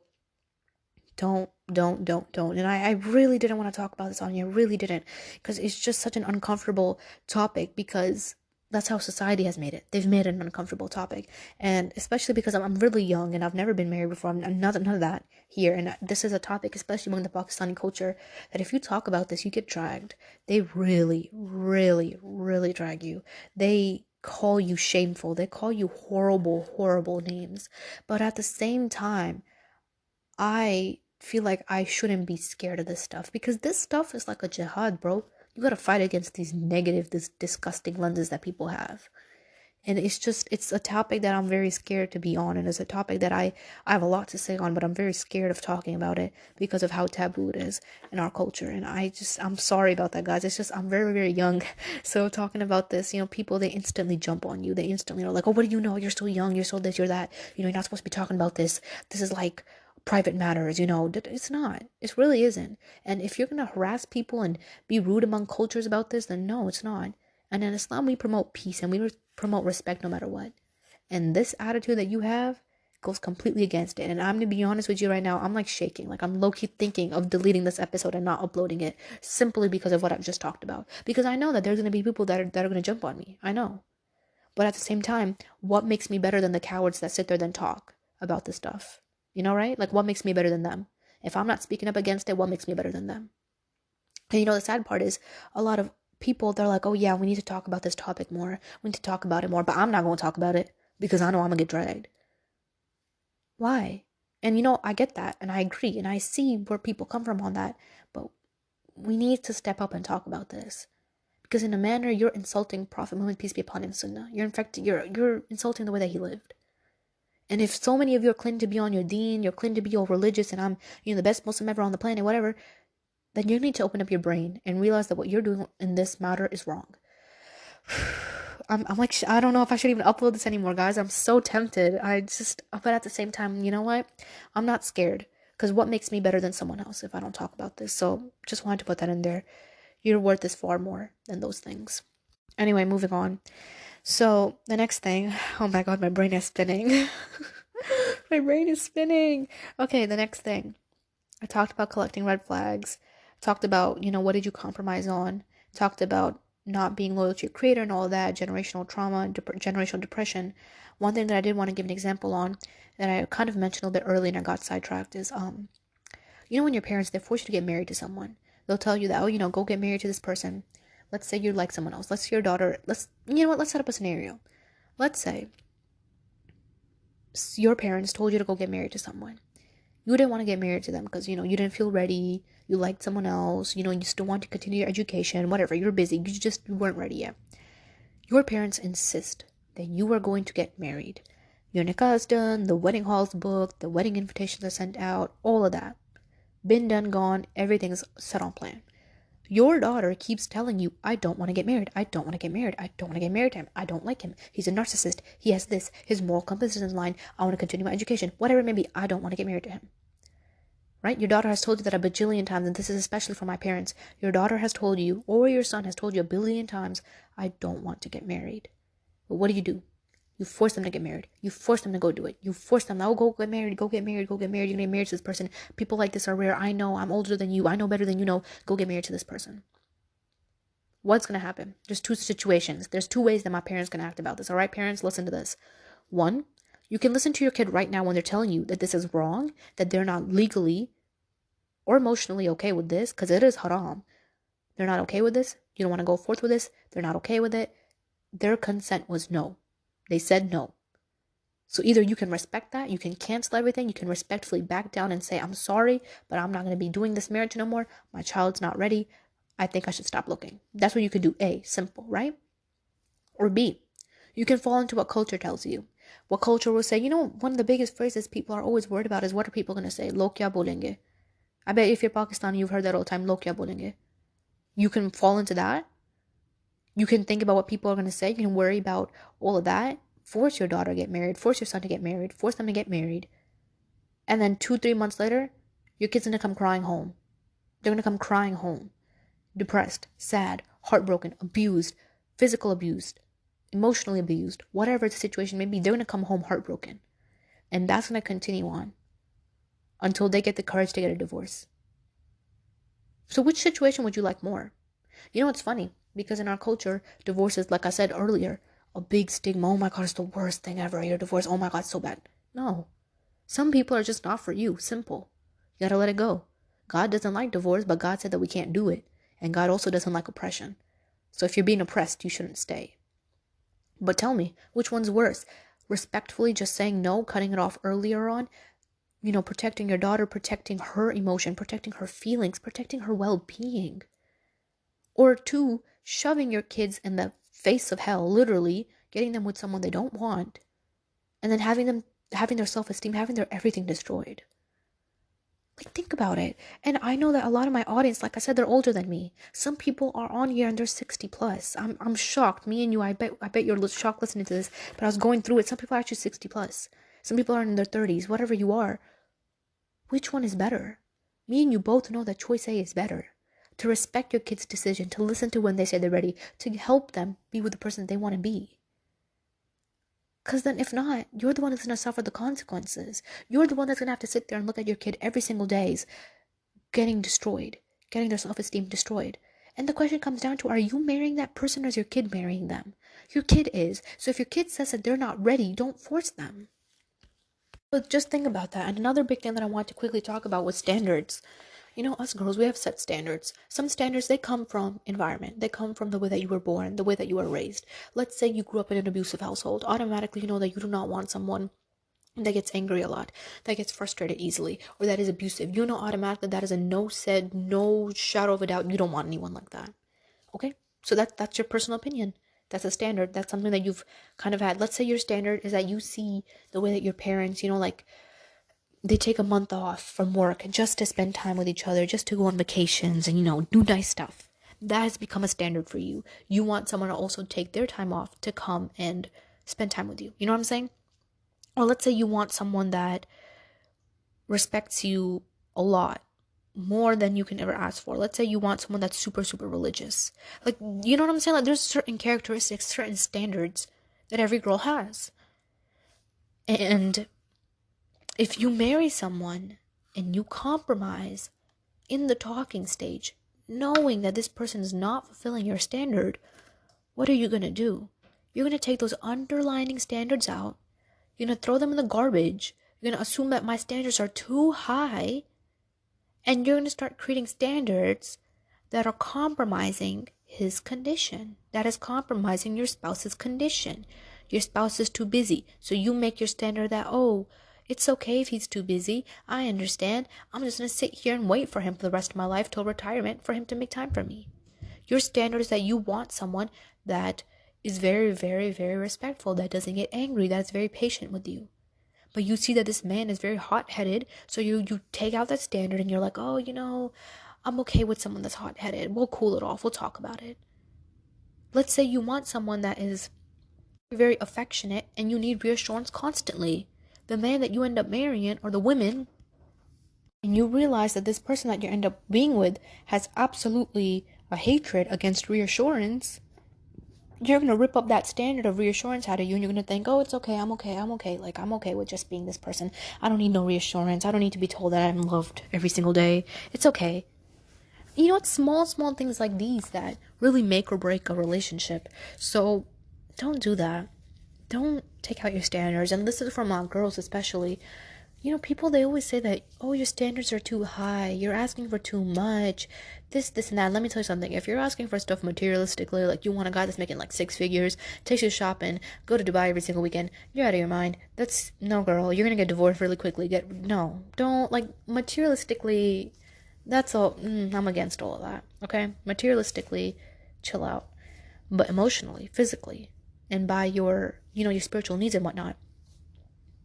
don't. And I really didn't want to talk about this on here. Really didn't. Because it's just such an uncomfortable topic because that's how society has made it. They've made it an uncomfortable topic. And especially because I'm really young and I've never been married before. I'm none of that here. And this is a topic, especially among the Pakistani culture, that if you talk about this, you get dragged. They really, really, really drag you. They call you shameful. They call you horrible, horrible names. But at the same time, I feel like I shouldn't be scared of this stuff because this stuff is like a jihad, bro. You gotta fight against these negative, this disgusting lenses that people have. And it's a topic that I'm very scared to be on. And it's a topic that I have a lot to say on, but I'm very scared of talking about it because of how taboo it is in our culture. And I'm sorry about that, guys. It's just, I'm very, very young. So talking about this, people, they instantly jump on you. They instantly are like, oh, what do you know? You're so young. You're so this, you're that. You're not supposed to be talking about this. This is like private matters, it's not. It really isn't. And if you're going to harass people and be rude among cultures about this, then no, it's not. And in Islam, we promote peace and we promote respect no matter what. And this attitude that you have goes completely against it. And I'm going to be honest with you right now. I'm like shaking. Like I'm low-key thinking of deleting this episode and not uploading it simply because of what I've just talked about. Because I know that there's going to be people that are going to jump on me. I know. But at the same time, what makes me better than the cowards that sit there and talk about this stuff? Right? Like, what makes me better than them? If I'm not speaking up against it, what makes me better than them? And the sad part is a lot of people, they're like, oh yeah, we need to talk about this topic more. We need to talk about it more. But I'm not going to talk about it because I know I'm going to get dragged. Why? And I get that and I agree and I see where people come from on that. But we need to step up and talk about this. Because in a manner, you're insulting Prophet Muhammad, peace be upon him, sunnah. You're insulting the way that he lived. And if so many of you are claiming to be on your deen, you're claiming to be all religious, and I'm, the best Muslim ever on the planet, whatever, then you need to open up your brain and realize that what you're doing in this matter is wrong. I'm like, I don't know if I should even upload this anymore, guys. I'm so tempted. But at the same time, you know what? I'm not scared. Because what makes me better than someone else if I don't talk about this? So just wanted to put that in there. Your worth is far more than those things. Anyway, moving on. So the next thing, oh my god, my brain is spinning. My brain is spinning. Okay, the next thing. I talked about collecting red flags. Talked about, what did you compromise on? Talked about not being loyal to your creator and all that, generational trauma, generational depression. One thing that I did want to give an example on that I kind of mentioned a little bit earlier and I got sidetracked is, when your parents, they force you to get married to someone. They'll tell you that, oh, go get married to this person. Let's say you like someone else. Let's say your daughter, let's set up a scenario. Let's say your parents told you to go get married to someone. You didn't want to get married to them because, you didn't feel ready. You liked someone else. You still want to continue your education, whatever. You're busy. You weren't ready yet. Your parents insist that you are going to get married. Your nikah is done. The wedding hall's booked. The wedding invitations are sent out. All of that. Been done, gone. Everything's set on plan. Your daughter keeps telling you, I don't want to get married. I don't want to get married. I don't want to get married to him. I don't like him. He's a narcissist. He has this. His moral compass is in line. I want to continue my education. Whatever it may be, I don't want to get married to him. Right? Your daughter has told you that a bajillion times, and this is especially for my parents. Your daughter has told you, or your son has told you a billion times, I don't want to get married. But what do? You force them to get married. You force them to go do it. You force them, oh, go get married, go get married, go get married. You're going to get married to this person. People like this are rare. I know. I'm older than you. I know better than you know. Go get married to this person. What's going to happen? There's two situations. There's two ways that my parents can act about this. All right, parents, listen to this. One, You can listen to your kid right now when they're telling you that this is wrong, that they're not legally or emotionally okay with this, because it is haram. They're not okay with this. You don't want to go forth with this. They're not okay with it. Their consent was no. They said no. So either you can respect that, you can cancel everything, you can respectfully back down and say, I'm sorry, but I'm not going to be doing this marriage no more. My child's not ready. I think I should stop looking. That's what you could do. A, simple, right? Or B, you can fall into what culture tells you. What culture will say, one of the biggest phrases people are always worried about is, what are people going to say? Log kya bolenge? I bet if you're Pakistani, you've heard that all the time, log kya bolenge? You can fall into that. You can think about what people are going to say. You can worry about all of that. Force your daughter to get married. Force your son to get married. Force them to get married. And then 2-3 months later, your kid's going to come crying home. They're going to come crying home. Depressed, sad, heartbroken, abused, physical abused, emotionally abused, whatever the situation may be, they're going to come home heartbroken. And that's going to continue on until they get the courage to get a divorce. So which situation would you like more? You know what's funny? Because in our culture, divorce is, like I said earlier, a big stigma. Oh my God, it's the worst thing ever. You're divorced. Oh my God, it's so bad. No. Some people are just not for you. Simple. You gotta let it go. God doesn't like divorce, but God said that we can't do it. And God also doesn't like oppression. So if you're being oppressed, you shouldn't stay. But tell me, which one's worse? Respectfully just saying no, cutting it off earlier on, protecting your daughter, protecting her emotion, protecting her feelings, protecting her well-being. Or 2, shoving your kids in the face of hell, literally, getting them with someone they don't want, and then having their self-esteem, having their everything destroyed. Like, think about it. And I know that a lot of my audience, like I said, they're older than me. Some people are on here and they're 60 plus. I'm shocked. Me and you, I bet you're shocked listening to this, but I was going through it. Some people are actually 60 plus. Some people are in their 30s, whatever you are. Which one is better? Me and you both know that choice A is better. To respect your kids' decision, to listen to when they say they're ready, to help them be with the person they want to be. Because then if not, you're the one that's going to suffer the consequences. You're the one that's going to have to sit there and look at your kid every single day getting destroyed, getting their self-esteem destroyed. And the question comes down to, are you marrying that person or is your kid marrying them? Your kid is. So if your kid says that they're not ready, don't force them. But just think about that. And another big thing that I want to quickly talk about was standards. Us girls, we have set standards. Some standards, they come from environment. They come from the way that you were born, the way that you were raised. Let's say you grew up in an abusive household. Automatically, you know that you do not want someone that gets angry a lot, that gets frustrated easily, or that is abusive. You know automatically that is a no said, no shadow of a doubt. You don't want anyone like that. Okay? So that's your personal opinion. That's a standard. That's something that you've kind of had. Let's say your standard is that you see the way that your parents, they take a month off from work just to spend time with each other, just to go on vacations and, do nice stuff. That has become a standard for you. You want someone to also take their time off to come and spend time with you. You know what I'm saying? Or let's say you want someone that respects you a lot, more than you can ever ask for. Let's say you want someone that's super, super religious. Like, you know what I'm saying? Like, there's certain characteristics, certain standards that every girl has. And if you marry someone and you compromise in the talking stage, knowing that this person is not fulfilling your standard, what are you going to do? You're going to take those underlining standards out. You're going to throw them in the garbage. You're going to assume that my standards are too high. And you're going to start creating standards that are compromising his condition. That is compromising your spouse's condition. Your spouse is too busy. So you make your standard that, oh, it's okay if he's too busy. I understand. I'm just going to sit here and wait for him for the rest of my life till retirement for him to make time for me. Your standard is that you want someone that is very, very, very respectful, that doesn't get angry, that is very patient with you. But you see that this man is very hot-headed, so you take out that standard and you're like, oh, I'm okay with someone that's hot-headed. We'll cool it off. We'll talk about it. Let's say you want someone that is very affectionate and you need reassurance constantly. The man that you end up marrying, or the women, and you realize that this person that you end up being with has absolutely a hatred against reassurance, you're going to rip up that standard of reassurance out of you, and you're going to think, oh, it's okay, I'm okay. Like, I'm okay with just being this person. I don't need no reassurance. I don't need to be told that I'm loved every single day. It's okay. It's small things like these that really make or break a relationship. So don't do that. don't take out your standards. And this is from girls especially. People, they always say that, oh, your standards are too high, you're asking for too much, this and that. Let me tell you something. If you're asking for stuff materialistically, like you want a guy that's making like 6 figures, takes you shopping, go to Dubai every single weekend, you're out of your mind. That's, no, girl, you're gonna get divorced really quickly. No, don't, like, materialistically, that's all. I'm against all of that, okay? Materialistically, chill out. But emotionally, physically, and by your spiritual needs and whatnot,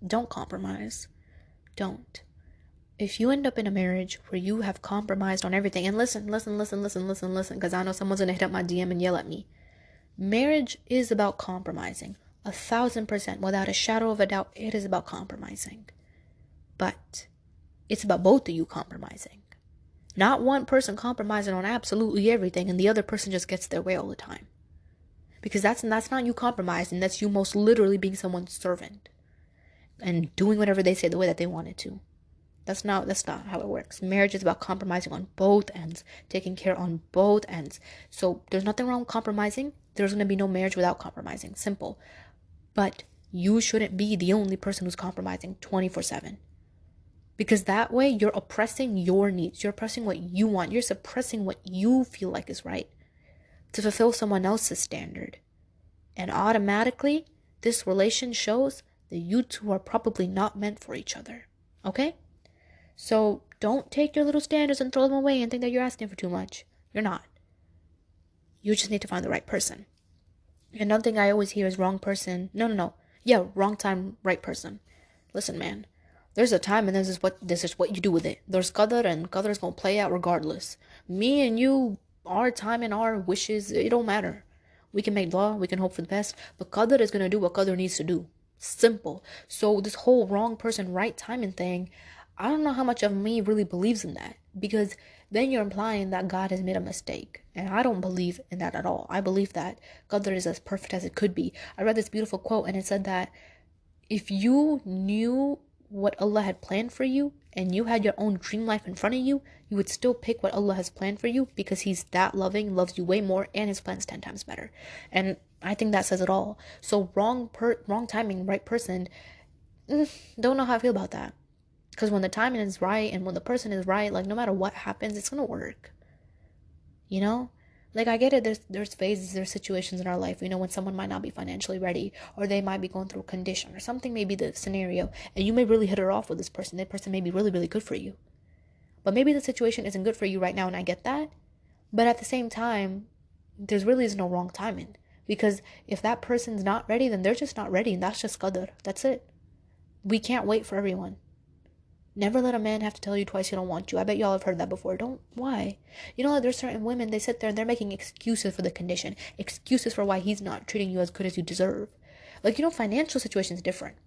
don't compromise. Don't. If you end up in a marriage where you have compromised on everything, and listen, because I know someone's going to hit up my DM and yell at me. Marriage is about compromising. 1,000%, without a shadow of a doubt, it is about compromising. But it's about both of you compromising. Not one person compromising on absolutely everything and the other person just gets their way all the time. Because that's not you compromising, that's you most literally being someone's servant and doing whatever they say the way that they want it to. That's not how it works. Marriage is about compromising on both ends, taking care on both ends. So there's nothing wrong with compromising. There's going to be no marriage without compromising. Simple. But you shouldn't be the only person who's compromising 24/7. Because that way you're oppressing your needs. You're oppressing what you want. You're suppressing what you feel like is right to fulfill someone else's standard. And automatically, this relation shows that you two are probably not meant for each other. Okay? So don't take your little standards and throw them away and think that you're asking for too much. You're not. You just need to find the right person. Another thing I always hear is wrong person. No. Yeah, wrong time, right person. Listen, man. There's a time and this is what you do with it. There's qadar and qadar is going to play out regardless. Me and you, our time and our wishes, it don't matter. We can make dua, we can hope for the best, but qadar is going to do what qadar needs to do. Simple. So this whole wrong person, right timing thing, I don't know how much of me really believes in that, because then you're implying that God has made a mistake. And I don't believe in that at all. I believe that qadar is as perfect as it could be. I read this beautiful quote and it said that if you knew what Allah had planned for you and you had your own dream life in front of you, you would still pick what Allah has planned for you because He's that loving, loves you way more, and His plan's 10 times better. And I think that says it all. So wrong timing, right person, don't know how I feel about that. Because when the timing is right and when the person is right, like no matter what happens, it's gonna work. You know? Like, I get it, there's phases, there's situations in our life, when someone might not be financially ready, or they might be going through a condition, or something may be the scenario, and you may really hit it off with this person. That person may be really, really good for you. But maybe the situation isn't good for you right now, and I get that. But at the same time, there's really is no wrong timing. Because if that person's not ready, then they're just not ready, and that's just qadar. That's it. We can't wait for everyone. Never let a man have to tell you twice he don't want you. I bet y'all have heard that before. Why? There's certain women, they sit there and they're making excuses for the condition. Excuses for why he's not treating you as good as you deserve. Like, financial situation's different.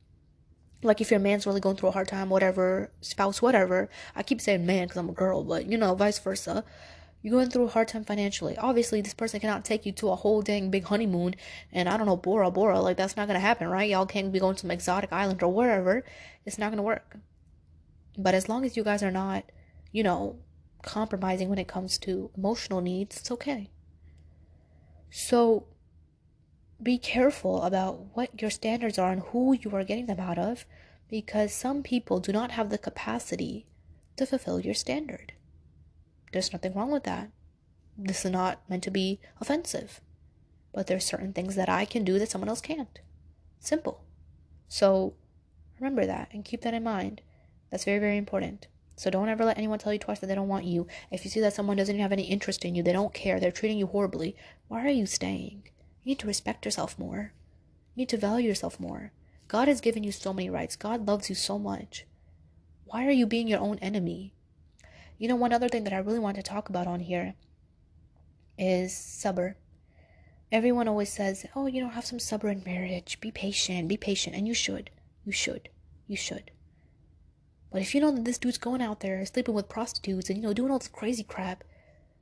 Like, if your man's really going through a hard time, whatever, spouse, whatever. I keep saying man because I'm a girl, but, vice versa. You're going through a hard time financially. Obviously, this person cannot take you to a whole dang big honeymoon and, I don't know, Bora Bora. Like, that's not going to happen, right? Y'all can't be going to some exotic island or wherever. It's not going to work. But as long as you guys are not, compromising when it comes to emotional needs, it's okay. So be careful about what your standards are and who you are getting them out of, because some people do not have the capacity to fulfill your standard. There's nothing wrong with that. This is not meant to be offensive. But there's certain things that I can do that someone else can't. Simple. So remember that and keep that in mind. That's very, very important. So don't ever let anyone tell you twice that they don't want you. If you see that someone doesn't have any interest in you, they don't care, they're treating you horribly, why are you staying? You need to respect yourself more. You need to value yourself more. God has given you so many rights. God loves you so much. Why are you being your own enemy? One other thing that I really want to talk about on here is sabr. Everyone always says, have some sabr in marriage. Be patient. And you should. But if you know that this dude's going out there sleeping with prostitutes and, doing all this crazy crap,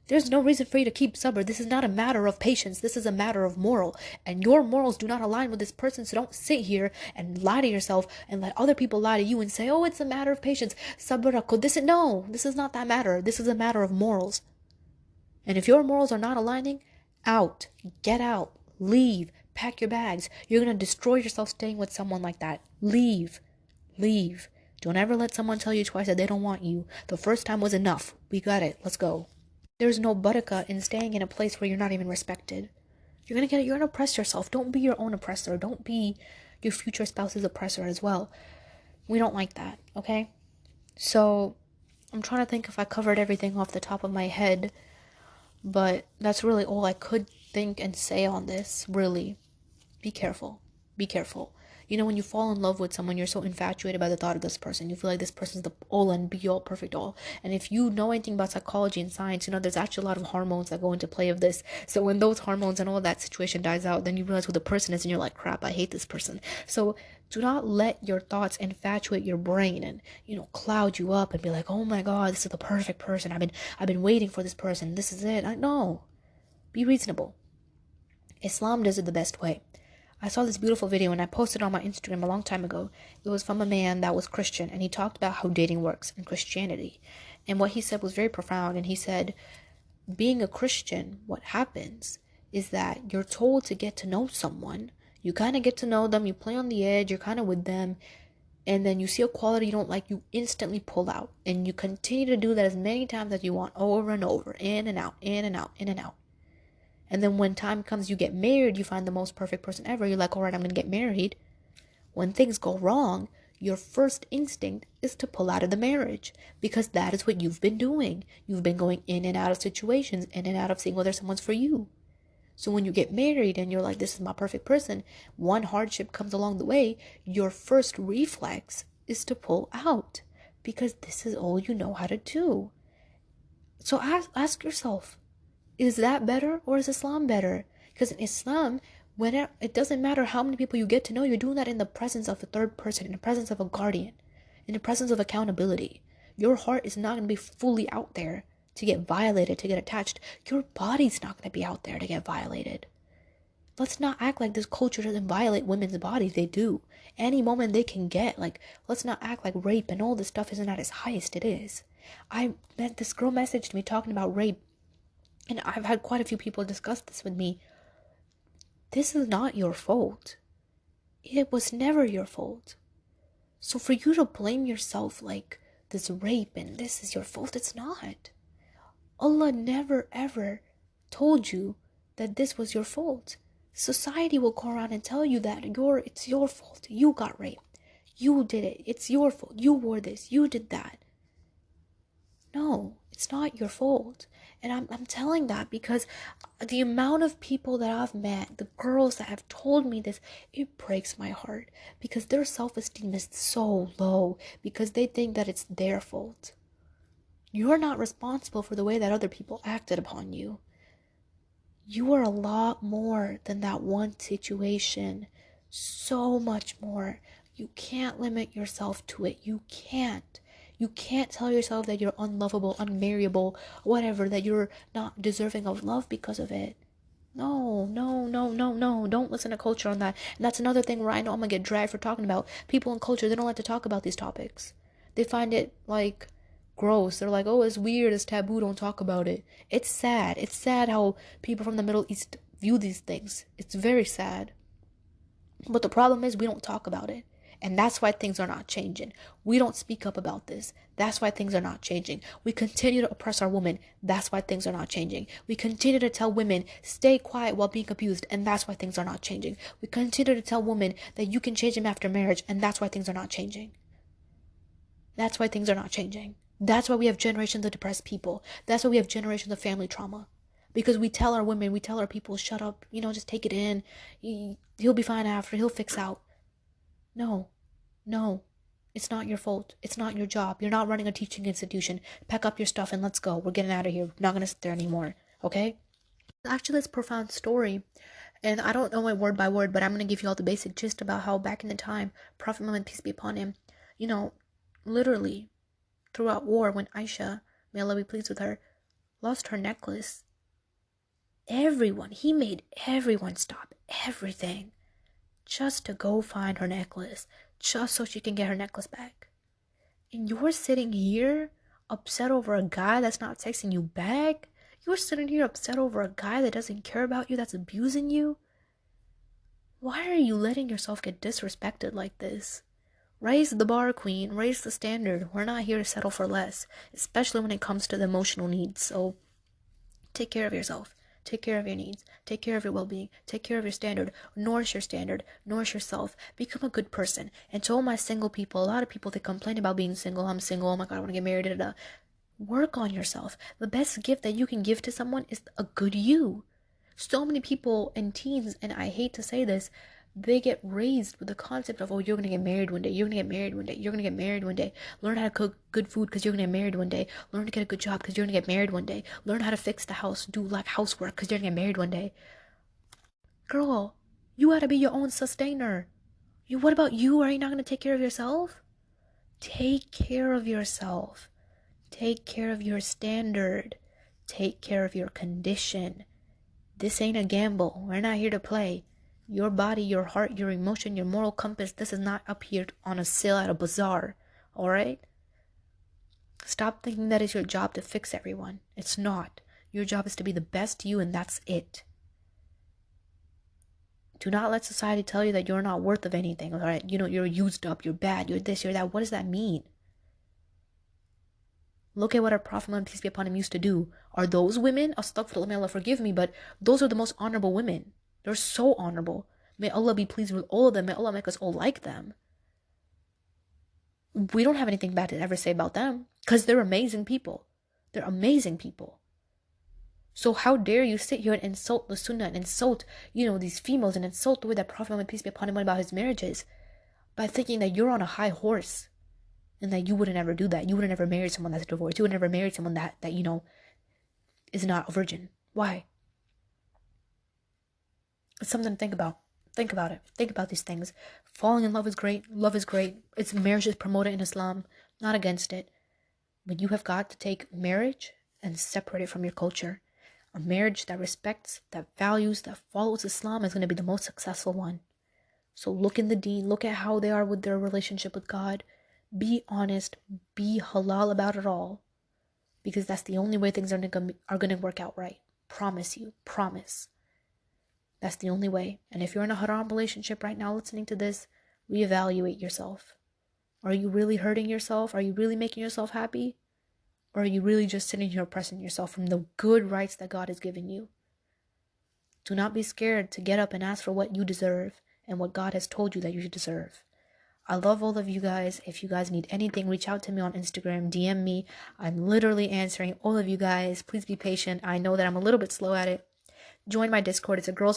there's no reason for you to keep sabr. This is not a matter of patience. This is a matter of moral. And your morals do not align with this person. So don't sit here and lie to yourself and let other people lie to you and say, it's a matter of patience. Sabr. No, this is not that matter. This is a matter of morals. And if your morals are not aligning, get out, leave, pack your bags. You're going to destroy yourself staying with someone like that. Leave. Leave. Don't ever let someone tell you twice that they don't want you. The first time was enough. We got it. Let's go. There's no baraka in staying in a place where you're not even respected. You're gonna oppress yourself. Don't be your own oppressor. Don't be your future spouse's oppressor as well. We don't like that, okay? So I'm trying to think if I covered everything off the top of my head, but that's really all I could think and say on this. Really, be careful. Be careful. When you fall in love with someone, you're so infatuated by the thought of this person. You feel like this person's the all and be all, perfect all. And if you know anything about psychology and science, there's actually a lot of hormones that go into play of this. So when those hormones and all that situation dies out, then you realize who the person is and you're like, crap, I hate this person. So do not let your thoughts infatuate your brain and, cloud you up and be like, oh my God, this is the perfect person. I've been waiting for this person. This is it. No. Be reasonable. Islam does it the best way. I saw this beautiful video and I posted it on my Instagram a long time ago. It was from a man that was Christian and he talked about how dating works in Christianity. And what he said was very profound. And he said, being a Christian, what happens is that you're told to get to know someone. You kind of get to know them. You play on the edge. You're kind of with them. And then you see a quality you don't like, you instantly pull out. And you continue to do that as many times as you want, over and over, in and out, in and out, in and out. And then when time comes, you get married, you find the most perfect person ever. You're like, all right, I'm going to get married. When things go wrong, your first instinct is to pull out of the marriage because that is what you've been doing. You've been going in and out of situations, in and out of seeing whether someone's for you. So when you get married and you're like, this is my perfect person, one hardship comes along the way, your first reflex is to pull out because this is all you know how to do. So ask yourself, is that better or is Islam better? Because in Islam, it doesn't matter how many people you get to know, you're doing that in the presence of a third person, in the presence of a guardian, in the presence of accountability. Your heart is not going to be fully out there to get violated, to get attached. Your body's not going to be out there to get violated. Let's not act like this culture doesn't violate women's bodies. They do. Any moment they can get. Let's not act like rape and all this stuff isn't at its highest. It is. This girl messaged me talking about rape. And I've had quite a few people discuss this with me. This is not your fault. It was never your fault. So for you to blame yourself like this rape and this is your fault, it's not. Allah never ever told you that this was your fault. Society will go around and tell you that it's your fault. You got raped. You did it. It's your fault. You wore this. You did that. No, it's not your fault. And I'm telling that because the amount of people that I've met, the girls that have told me this, it breaks my heart because their self-esteem is so low because they think that it's their fault. You're not responsible for the way that other people acted upon you. You are a lot more than that one situation. So much more. You can't limit yourself to it. You can't. You can't tell yourself that you're unlovable, unmarriable, whatever, that you're not deserving of love because of it. No. Don't listen to culture on that. And that's another thing where I know I'm going to get dragged for talking about. People in culture, they don't like to talk about these topics. They find it, gross. They're like, oh, it's weird, it's taboo, don't talk about it. It's sad. It's sad how people from the Middle East view these things. It's very sad. But the problem is we don't talk about it. And that's why things are not changing. We don't speak up about this. That's why things are not changing. We continue to oppress our women. That's why things are not changing. We continue to tell women, stay quiet while being abused. And that's why things are not changing. We continue to tell women that you can change them after marriage. And that's why things are not changing. That's why things are not changing. That's why we have generations of depressed people. That's why we have generations of family trauma. Because we tell our women, we tell our people, shut up, just take it in. He'll be fine after, he'll fix out. No, it's not your fault. It's not your job. You're not running a teaching institution. Pack up your stuff and let's go. We're getting out of here. We're not going to sit there anymore. Okay? Actually, this profound story, and I don't know it word by word, but I'm going to give you all the basic gist about how back in the time, Prophet Muhammad, peace be upon him, literally throughout war, when Aisha, may Allah be pleased with her, lost her necklace, he made everyone stop everything just to go find her necklace, just so she can get her necklace back. And you're sitting here upset over a guy that's not texting you back? You're sitting here upset over a guy that doesn't care about you, that's abusing you? Why are you letting yourself get disrespected like this? Raise the bar, queen. Raise the standard. We're not here to settle for less, especially when it comes to the emotional needs. So take care of yourself. Take care of your needs. Take care of your well-being. Take care of your standard. Nourish your standard. Nourish yourself. Become a good person. And to all my single people, a lot of people, they complain about being single. I'm single. Oh my God, I want to get married. Da, da, da. Work on yourself. The best gift that you can give to someone is a good you. So many people and teens, and I hate to say this, they get raised with the concept of, oh, you're gonna get married one day, you're gonna get married one day, you're gonna get married one day. Learn how to cook good food because you're gonna get married one day. Learn to get a good job because you're gonna get married one day. Learn how to fix the house, do like housework because you're gonna get married one day. Girl, you gotta be your own sustainer. What about you? Are you not gonna take care of yourself? Take care of yourself. Take care of your standard. Take care of your condition. This ain't a gamble. We're not here to play. Your body, your heart, your emotion, your moral compass, this is not up here on a sale at a bazaar. Alright? Stop thinking that it's your job to fix everyone. It's not. Your job is to be the best you, and that's it. Do not let society tell you that you're not worth of anything. Alright? You're used up, you're bad, you're this, you're that. What does that mean? Look at what our Prophet Muhammad, peace be upon him, used to do. Are those women? Astaghfirullah, may Allah forgive me, but those are the most honorable women. They're so honorable. May Allah be pleased with all of them. May Allah make us all like them. We don't have anything bad to ever say about them because they're amazing people. They're amazing people. So how dare you sit here and insult the Sunnah and insult, these females and insult the way that Prophet Muhammad, peace be upon him, went about his marriages by thinking that you're on a high horse. And that you wouldn't ever do that. You wouldn't ever marry someone that's divorced. You would never marry someone that is not a virgin. Why? It's something to think about. Think about it. Think about these things. Falling in love is great. Love is great. Marriage is promoted in Islam. Not against it. But you have got to take marriage and separate it from your culture. A marriage that respects, that values, that follows Islam is going to be the most successful one. So look in the deen. Look at how they are with their relationship with God. Be honest, be halal about it all, because that's the only way things are going to work out right. Promise you, promise. That's the only way. And if you're in a haram relationship right now listening to this, reevaluate yourself. Are you really hurting yourself? Are you really making yourself happy? Or are you really just sitting here oppressing yourself from the good rights that God has given you? Do not be scared to get up and ask for what you deserve and what God has told you that you deserve. I love all of you guys. If you guys need anything, reach out to me on Instagram, DM me. I'm literally answering all of you guys. Please be patient. I know that I'm a little bit slow at it. Join my Discord. It's a girls